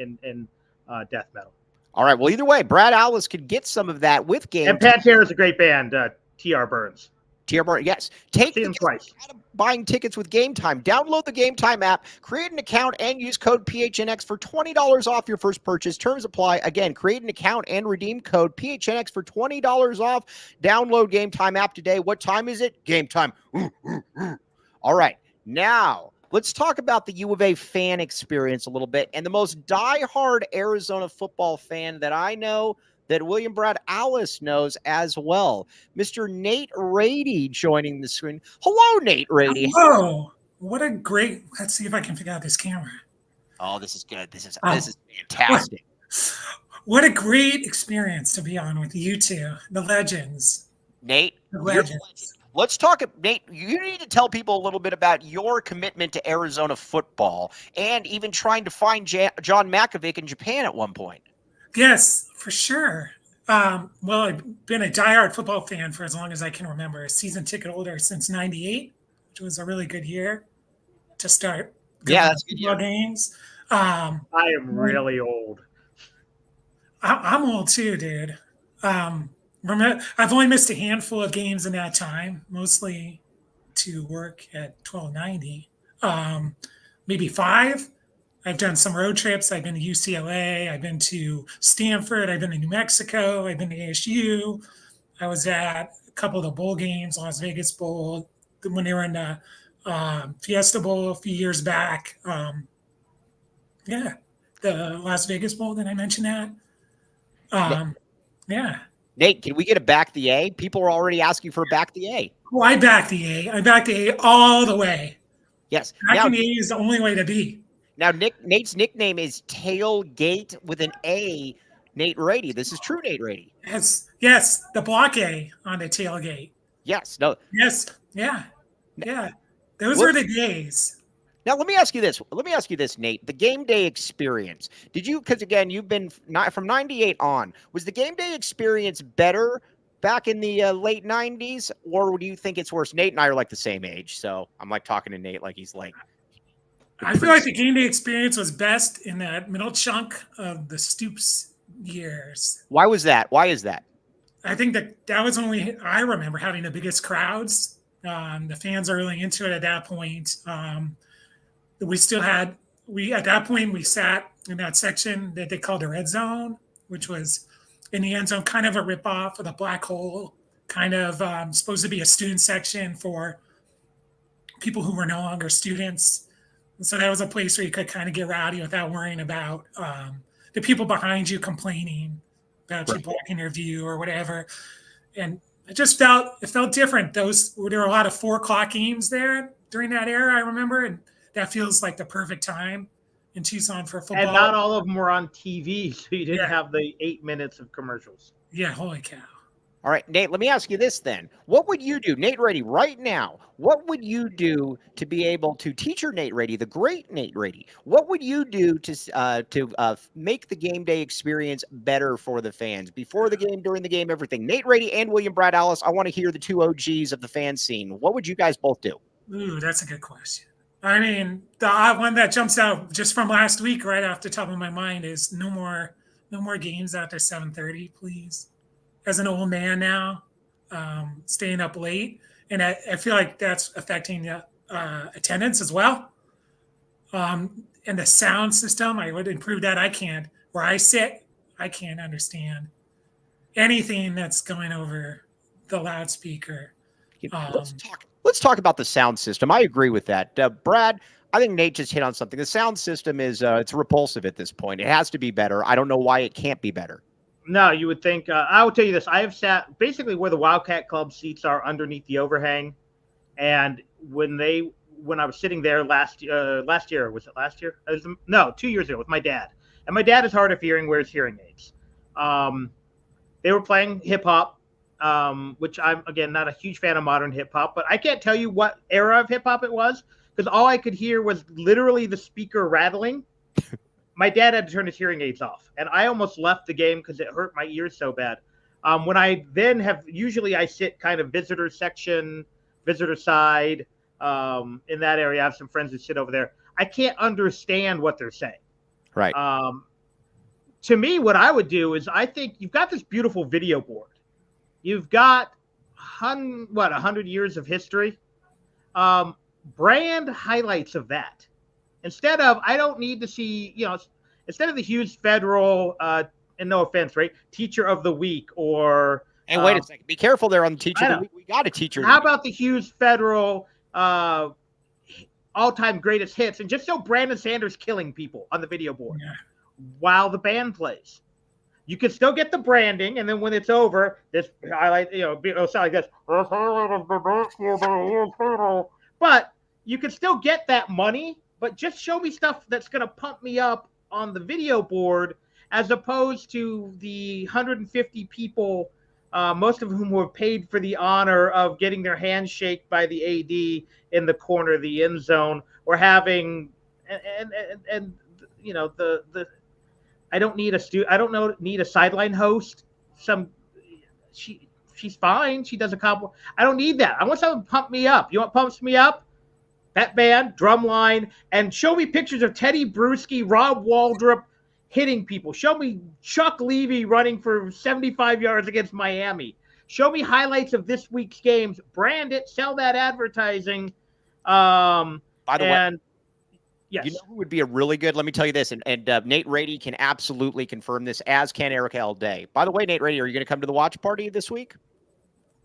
death metal. All right. Well, either way, Brad Allis could get some of that with Game. And Pantera is a great band. T.R. Burns. T.R. Burns, yes. Take the twice. Buying tickets with Game Time. Download the Game Time app, create an account, and use code PHNX for $20 off your first purchase. Terms apply. Again, create an account and redeem code PHNX for $20 off. Download Game Time app today. What time is it? Game Time. All right. Now, let's talk about the U of A fan experience a little bit. And the most diehard Arizona football fan that I know, that William Brad Allis knows as well. Mr. Nate Ratey joining the screen. Hello, Nate Ratey. Hello. What a great. Let's see if I can figure out this camera. Oh, this is good. This is Oh. fantastic. What a great experience to be on with you two, the legends. Nate, The you're- legends. let's talk. Nate, you need to tell people a little bit about your commitment to Arizona football and even trying to find John Malkovich in Japan at one point. Yes, for sure. Well, I've been a diehard football fan for as long as I can remember. A season ticket holder since '98, which was a really good year to start. Yeah, that's a good football year. games. I am really old. I'm old too, dude. Remember, I've only missed a handful of games in that time, mostly to work at 1290. Maybe 5. I've done some road trips. I've been to UCLA. I've been to Stanford. I've been to New Mexico. I've been to ASU. I was at a couple of the bowl games, Las Vegas Bowl, when they were in the Fiesta Bowl a few years back. Yeah, the Las Vegas Bowl. Did I mention that? Yeah. Nate, can we get a back the A? People are already asking for a back the A. Well, I back the A. I back the A all the way. Yes. Backing the A is the only way to be. Now, Nate's nickname is Tailgate with an A. Nate Ratey. This is true, Nate Ratey. Yes, the block A on the tailgate. Yes. No. Yes. Yeah. Those were the days. Now, let me ask you this, Nate. The game day experience. Did you, because again, you've been from 98 on, was the game day experience better back in the late 90s, or do you think it's worse? Nate and I are like the same age, so I'm like talking to Nate like he's like. I feel like the game day experience was best in that middle chunk of the Stoops years. Why was that? Why is that? I think that was only I remember having the biggest crowds. The fans are really into it at that point. We still had at that point we sat in that section that they called the red zone, which was in the end zone, kind of a ripoff of the black hole, kind of supposed to be a student section for people who were no longer students. And so that was a place where you could kind of get rowdy without worrying about the people behind you complaining about you blocking their view or whatever. And it felt different. There were a lot of 4:00 games there during that era, I remember, and that feels like the perfect time in Tucson for football. And not all of them were on TV, so you didn't have the 8 minutes of commercials. Yeah, holy cow. All right, Nate, let me ask you this then. What would you do, Nate Ratey, right now? What would you do to be able to teacher Nate Ratey, the great Nate Ratey? What would you do to make the game day experience better for the fans? Before the game, during the game, everything. Nate Ratey and William Brad Allis, I want to hear the two OGs of the fan scene. What would you guys both do? Ooh, that's a good question. I mean, the one that jumps out just from last week right off the top of my mind is no more games after 7:30, please. As an old man now, staying up late. And I feel like that's affecting the attendance as well. And the sound system, I would improve that. Where I sit, I can't understand anything that's going over the loudspeaker. Let's talk about the sound system. I agree with that. Brad, I think Nate just hit on something. The sound system is it's repulsive at this point. It has to be better. I don't know why it can't be better. No, you would think. I will tell you this. I have sat basically where the Wildcat Club seats are underneath the overhang. And when I was sitting there last year, was it last year? No, 2 years ago with my dad. And my dad is hard of hearing, wears hearing aids. They were playing hip hop, which I'm, again, not a huge fan of modern hip hop, but I can't tell you what era of hip hop it was because all I could hear was literally the speaker rattling. My dad had to turn his hearing aids off, and I almost left the game because it hurt my ears so bad. When I then usually I sit kind of visitor section, visitor side, in that area. I have some friends who sit over there. I can't understand what they're saying. Right. To me, what I would do is I think you've got this beautiful video board. You've got 100 years of history. Brand highlights of that. Instead of, I don't need to see, instead of the huge federal, and no offense, right, teacher of the week or. Hey, wait a second. Be careful there on the teacher of the week. We got a teacher. How about the huge federal all-time greatest hits and just show Brandon Sanders killing people on the video board while the band plays? You can still get the branding, and then when it's over, this highlight, it'll sound like this. But you can still get that money, but just show me stuff that's going to pump me up on the video board, as opposed to the 150 people, most of whom were paid for the honor of getting their hands shaked by the AD in the corner of the end zone, or having and I don't need need a sideline host. She's fine. She does a couple. I don't need that. I want someone to pump me up. You know what pumps me up? That band, drumline, and show me pictures of Teddy Bruschi, Rob Waldrop hitting people. Show me Chuck Levy running for 75 yards against Miami. Show me highlights of this week's games. Brand it, sell that advertising. By the way, yes. You know who would be a really good, let me tell you this, and Nate Ratey can absolutely confirm this, as can Erica L. Day. By the way, Nate Ratey, are you going to come to the watch party this week?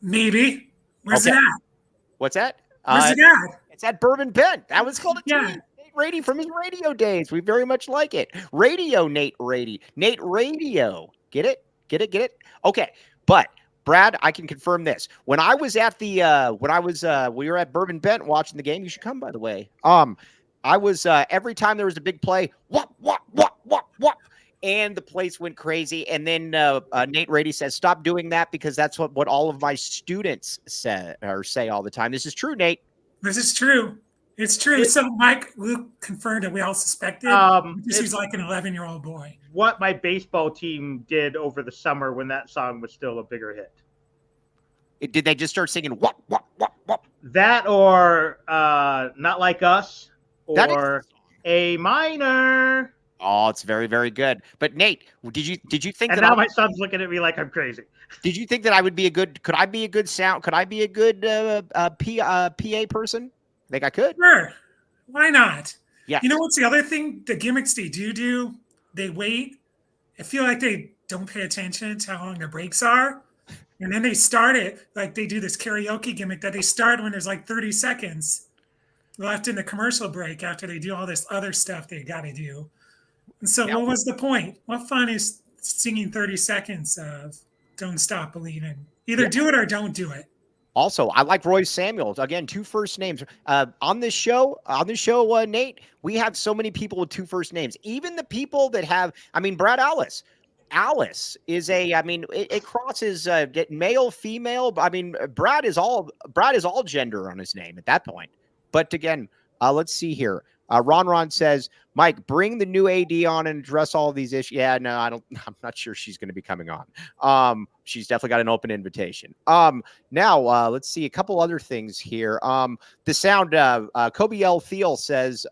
Maybe. Where's it at? What's that? Where's it at? It's at Bourbon Bent. That was called a Yeah. tweet. Nate Ratey from his radio days. We very much like it. Radio Nate Ratey. Nate Radio. Get it? Get it? Get it? Okay. But Brad, I can confirm this. When I was at we were at Bourbon Bent watching the game. You should come, by the way. I was every time there was a big play, what, and the place went crazy. And then Nate Ratey says, "Stop doing that, because that's what all of my students say all the time." This is true, Nate. This is true. It's true. So Mike, Luke confirmed that we all suspected. He's like an 11-year-old boy. What my baseball team did over the summer when that song was still a bigger hit. Did they just start singing what? That, or Not Like Us, or A Minor. Oh, it's very, very good. But Nate, did you think and that now my son's looking at me like I'm crazy? Did you think that I would be could I be a good PA person? I think I could. Sure. Why not? Yeah. You know what's the other thing? The gimmicks they do, they wait. I feel like they don't pay attention to how long their breaks are. And then they start it, like they do this karaoke gimmick that they start when there's like 30 seconds left in the commercial break after they do all this other stuff they got to do. And so what was the point? What fun is singing 30 seconds of Don't Stop Believing? Either do it or don't do it. Also, I like Roy Samuels. Again, 2 first names. On this show, Nate, we have so many people with 2 first names. Even the people that have, Brad Allis. Allis is it crosses male, female. Brad is all gender on his name at that point. But again, let's see here. Ron says, Mike, bring the new AD on and address all of these issues. Yeah, no, I'm not sure she's going to be coming on. She's definitely got an open invitation. Now let's see a couple other things here. The sound, Kobe L. Thiel says,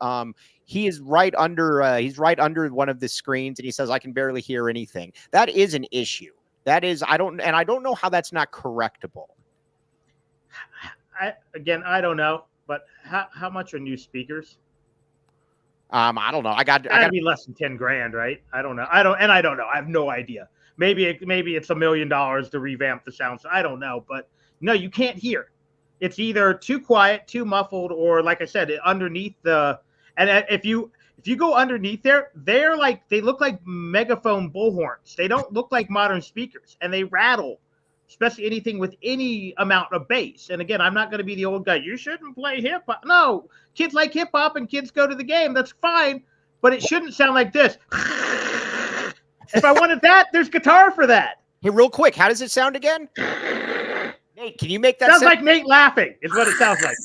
he is right under, he's right under one of the screens, and he says, I can barely hear anything. That is an issue. That is, I don't know how that's not correctable. I don't know, but how much are new speakers? I don't know. I got to be less than 10 grand, right? I don't know. I don't know. I have no idea. Maybe it's $1 million to revamp the sound. I don't know, but no, you can't hear. It's either too quiet, too muffled, or like I said, underneath the. And if you go underneath there, they look like megaphone bullhorns. They don't look like modern speakers, and they rattle, especially anything with any amount of bass. And again, I'm not going to be the old guy. You shouldn't play hip hop. No, kids like hip hop, and kids go to the game. That's fine, but it shouldn't sound like this. If I wanted that, there's guitar for that. Hey, real quick, how does it sound again? Nate, can you make that sounds like Nate laughing is what it sounds like.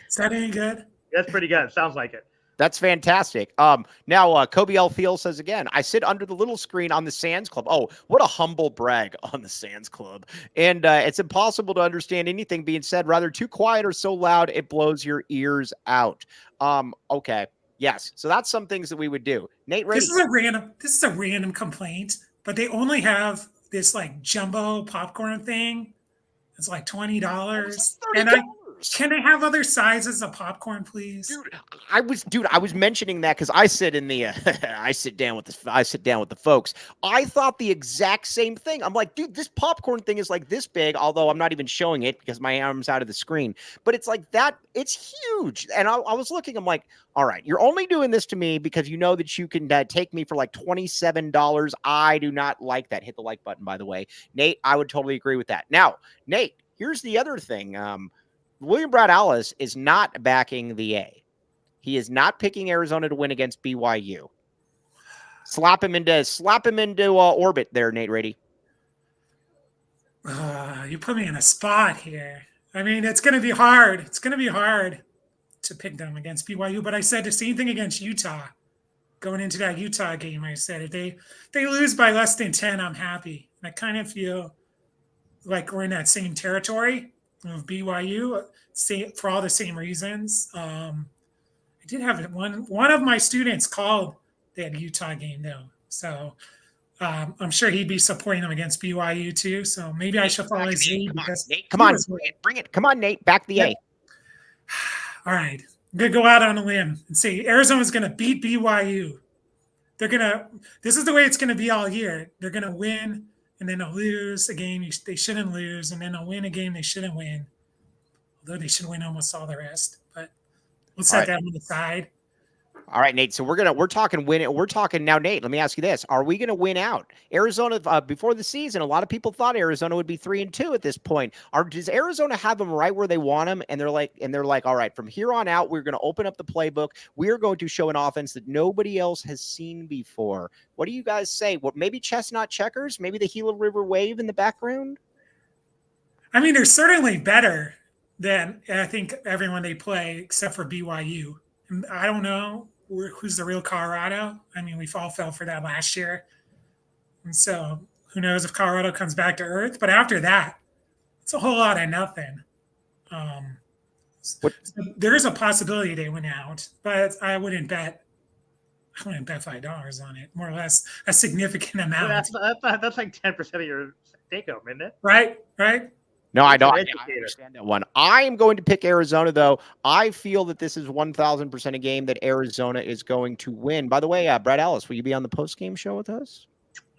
Is that any good? That's pretty good. It sounds like it. That's fantastic. Now Kobe L. Field says again, I sit under the little screen on the Sands Club. Oh, what a humble brag on the Sands Club. And it's impossible to understand anything being said, rather too quiet or so loud it blows your ears out. Okay. Yes. So that's some things that we would do. Nate Ratey. This is a random complaint, but they only have this like jumbo popcorn thing. It's like $20. And Can I have other sizes of popcorn, please? Dude, I was mentioning that because I sit in the I sit down with the folks. I thought the exact same thing. I'm like, dude, this popcorn thing is like this big, although I'm not even showing it because my arm's out of the screen. But it's like that, it's huge. And I was looking, I'm like, all right, you're only doing this to me because you know that you can take me for like $27. I do not like that. Hit the like button, by the way. Nate, I would totally agree with that. Now, Nate, here's the other thing. William Brad Allis is not backing the A. He is not picking Arizona to win against BYU. Slap him into orbit there, Nate Ratey. You put me in a spot here. I mean, it's going to be hard. It's going to be hard to pick them against BYU. But I said the same thing against Utah. Going into that Utah game, I said if they lose by less than 10, I'm happy. And I kind of feel like we're in that same territory of BYU, for all the same reasons. I did have one of my students called that Utah game though, so I'm sure he'd be supporting them against BYU too. So maybe I should follow Z because Nate, come on, bring it. Come on, Nate, back the A. All right, I'm gonna go out on a limb and say Arizona's gonna beat BYU. This is the way it's gonna be all year. They're gonna win, and then they'll lose a game they shouldn't lose, and then they'll win a game they shouldn't win. Although they should win almost all the rest, but we'll set that on the side. All right, Nate. So we're talking win. We're talking now, Nate. Let me ask you this: are we going to win out? Arizona before the season, a lot of people thought Arizona would be 3-2 at this point. Does Arizona have them right where they want them? And they're like, all right, from here on out, we're going to open up the playbook. We are going to show an offense that nobody else has seen before. What do you guys say? What, maybe chestnut checkers? Maybe the Gila River wave in the background? I mean, they're certainly better than I think everyone they play except for BYU. And I don't know who's the real Colorado. I mean, we all fell for that last year. And so who knows if Colorado comes back to earth. But after that, it's a whole lot of nothing. So there is a possibility they win out, but I wouldn't bet $5 on it, more or less a significant amount. Well, that's like 10% of your take home, isn't it? Right. No, I don't. I understand that one. I am going to pick Arizona, though. I feel that this is 1,000% a game that Arizona is going to win. By the way, Brad Allis, will you be on the post-game show with us?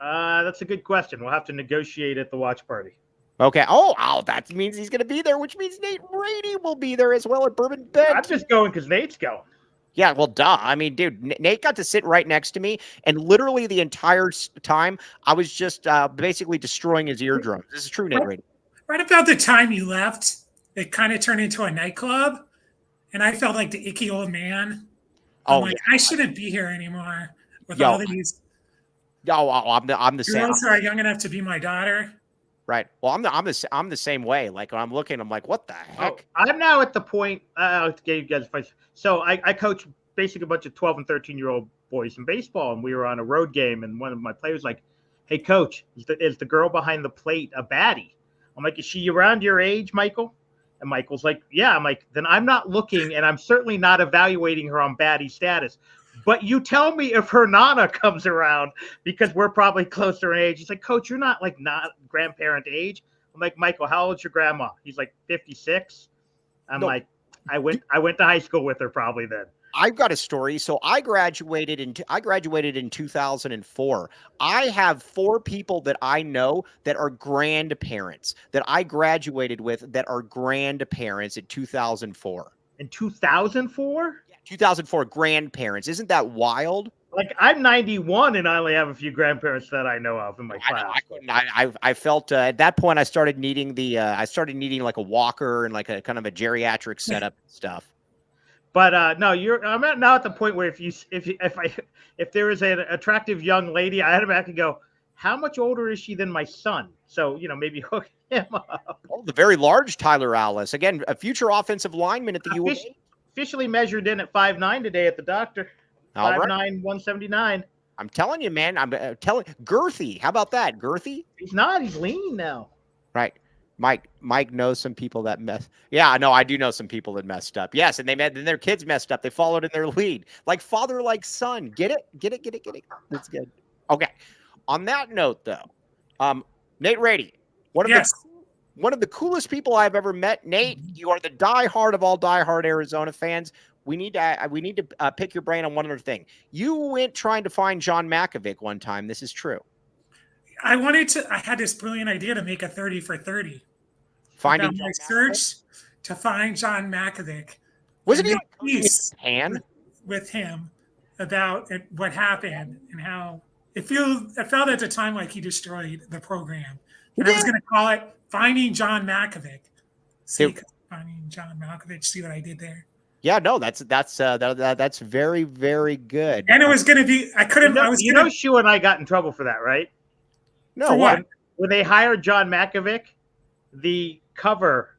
That's a good question. We'll have to negotiate at the watch party. Okay. Oh, that means he's going to be there, which means Nate Ratey will be there as well at Bourbon Bend. I'm just going because Nate's going. Yeah, well, duh. I mean, dude, Nate got to sit right next to me, and literally the entire time, I was just basically destroying his eardrums. This is true, Nate Ratey. Right about the time you left, it kind of turned into a nightclub, and I felt like the icky old man. I shouldn't be here anymore with all these. I'm the same. Girls are young enough to be my daughter. Right. Well, I'm the same way. Like when I'm looking, I'm like, what the heck? I'm now at the point. I'll give you guys advice. So I coach basically a bunch of 12 and 13-year-old boys in baseball, and we were on a road game, and one of my players was like, "Hey, coach, is the girl behind the plate a baddie?" I'm like, "Is she around your age, Michael?" And Michael's like, "Yeah." I'm like, "Then I'm not looking, and I'm certainly not evaluating her on baddie status. But you tell me if her Nana comes around because we're probably closer in age." He's like, "Coach, you're not grandparent age." I'm like, "Michael, how old's your grandma?" He's like, 56. I'm like, I went to high school with her probably then. I've got a story. So I graduated in 2004. I have 4 people that I know that are grandparents that I graduated with that are grandparents in 2004. In 2004? Yeah, 2004 grandparents. Isn't that wild? Like I'm 91 and I only have a few grandparents that I know of in my class. I felt at that point I started needing like a walker and like a kind of a geriatric setup and stuff. But no, I'm now at the point where if there is an attractive young lady, I automatically go, how much older is she than my son? So maybe hook him up. Oh, the very large Tyler Allis, again, a future offensive lineman at the U. Officially measured in at 5'9" today at the doctor. 5'9", 179. I'm telling you, man. I'm telling girthy. How about that, girthy? He's not. He's lean now. Right. Mike knows some people that mess. Yeah, no, I do know some people that messed up. Yes, and then their kids messed up. They followed in their lead, like father, like son. Get it? That's good. Okay. On that note, though, Nate Ratey, one of the coolest people I've ever met. Nate, you are the diehard of all diehard Arizona fans. We need to pick your brain on one other thing. You went trying to find John Malkovich one time. This is true. I had this brilliant idea to make a 30 for 30. Finding my search to find John Malkovich. Wasn't he a piece with him about what happened and how it felt at the time like he destroyed the program. And I was going to call it Finding John Malkovich. Finding John Malkovich. See what I did there? Yeah, no, that's very, very good. And it was going to be. I couldn't. Shu and I got in trouble for that, right? No, what? When they hired John Malkovich, the cover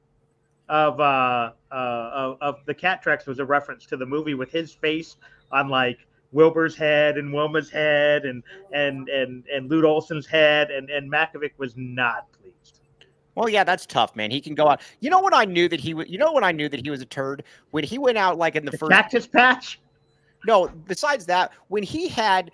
of the Cat Tracks was a reference to the movie with his face on like Wilbur's head and Wilma's head and Lute Olson's head, and Malkovich was not pleased. Well, yeah, that's tough, man. He can go out. You know when I knew that he was. You know when I knew that he was a turd, when he went out like in the first Cactus Patch. No, besides that, when he had.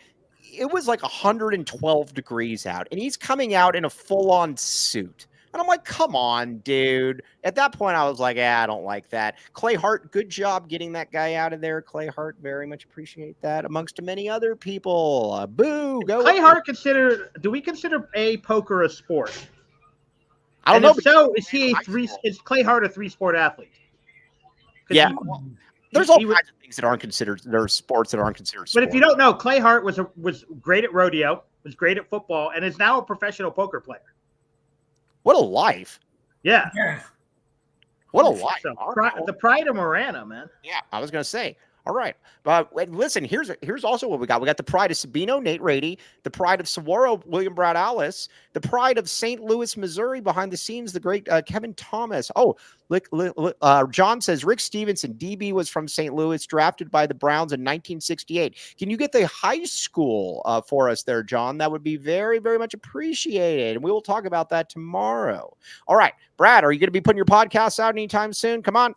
It was like 112 degrees out, and he's coming out in a full-on suit. And I'm like, come on, dude. At that point, I was like, I don't like that. Clay Hart, good job getting that guy out of there. Clay Hart, very much appreciate that, amongst many other people. Boo. Go. Clay Hart do we consider poker a sport? I don't know. If so, is Clay Hart a 3-sport athlete? Yeah. There's all kinds of things that aren't considered. There are sports that aren't considered sports. But if you don't know, Clay Hart was great at rodeo, was great at football, and is now a professional poker player. What a life! Yeah. What a life! So, the pride of Marana, man. Yeah, I was gonna say. All right. Listen, here's also what we got. We got the pride of Sabino, Nate Ratey, the pride of Saguaro, William Brad Allis, the pride of St. Louis, Missouri, behind the scenes, the great Kevin Thomas. Oh, John says Rick Stevenson, DB, was from St. Louis, drafted by the Browns in 1968. Can you get the high school for us there, John? That would be very, very much appreciated. And we will talk about that tomorrow. All right. Brad, are you going to be putting your podcasts out anytime soon? Come on.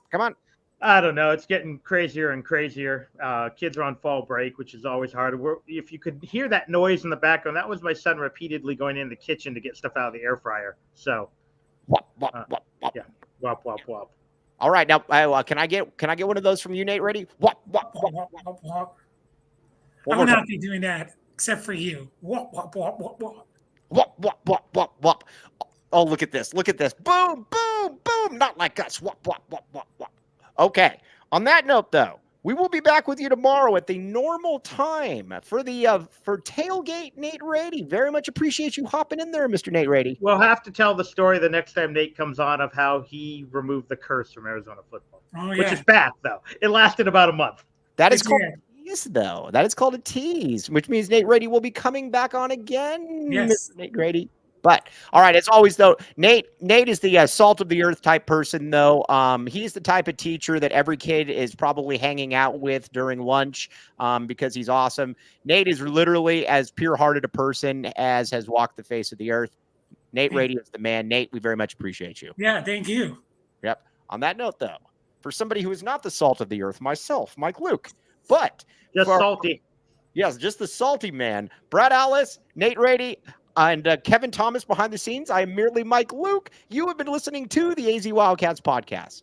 I don't know. It's getting crazier and crazier. Kids are on fall break, which is always hard. If you could hear that noise in the background, that was my son repeatedly going in the kitchen to get stuff out of the air fryer. So, yeah, wop wop wop. All right, now can I get one of those from you, Nate? Ready? Wop wop wop wop wop. I will not be doing that except for you. Wop wop wop wop wop. Wop wop wop wop wop. Oh, look at this! Look at this! Boom boom boom! Not like us. Wop wop wop wop wop. Okay. On that note, though, we will be back with you tomorrow at the normal time for Tailgate Nate Ratey. Very much appreciate you hopping in there, Mr. Nate Ratey. We'll have to tell the story the next time Nate comes on of how he removed the curse from Arizona football, which is bad, though. It lasted about a month. That is called a tease, though. That is called a tease, which means Nate Ratey will be coming back on again. Yes, Mr. Nate Ratey. But all right, as always, though, Nate is the salt of the earth type person, though. He's the type of teacher that every kid is probably hanging out with during lunch because he's awesome. Nate is literally as pure-hearted a person as has walked the face of the earth. Nate Ratey is the man. Nate, we very much appreciate you. Yeah, thank you. Yep. On that note, though, for somebody who is not the salt of the earth, myself, Mike Luke, but just salty. Yes, just the salty man. Brad Allis, Nate Ratey, and Kevin Thomas behind the scenes. I am merely Mike Luke. You have been listening to the AZ Wildcats podcast.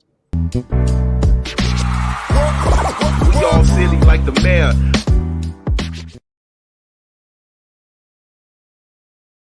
We all silly like the mayor.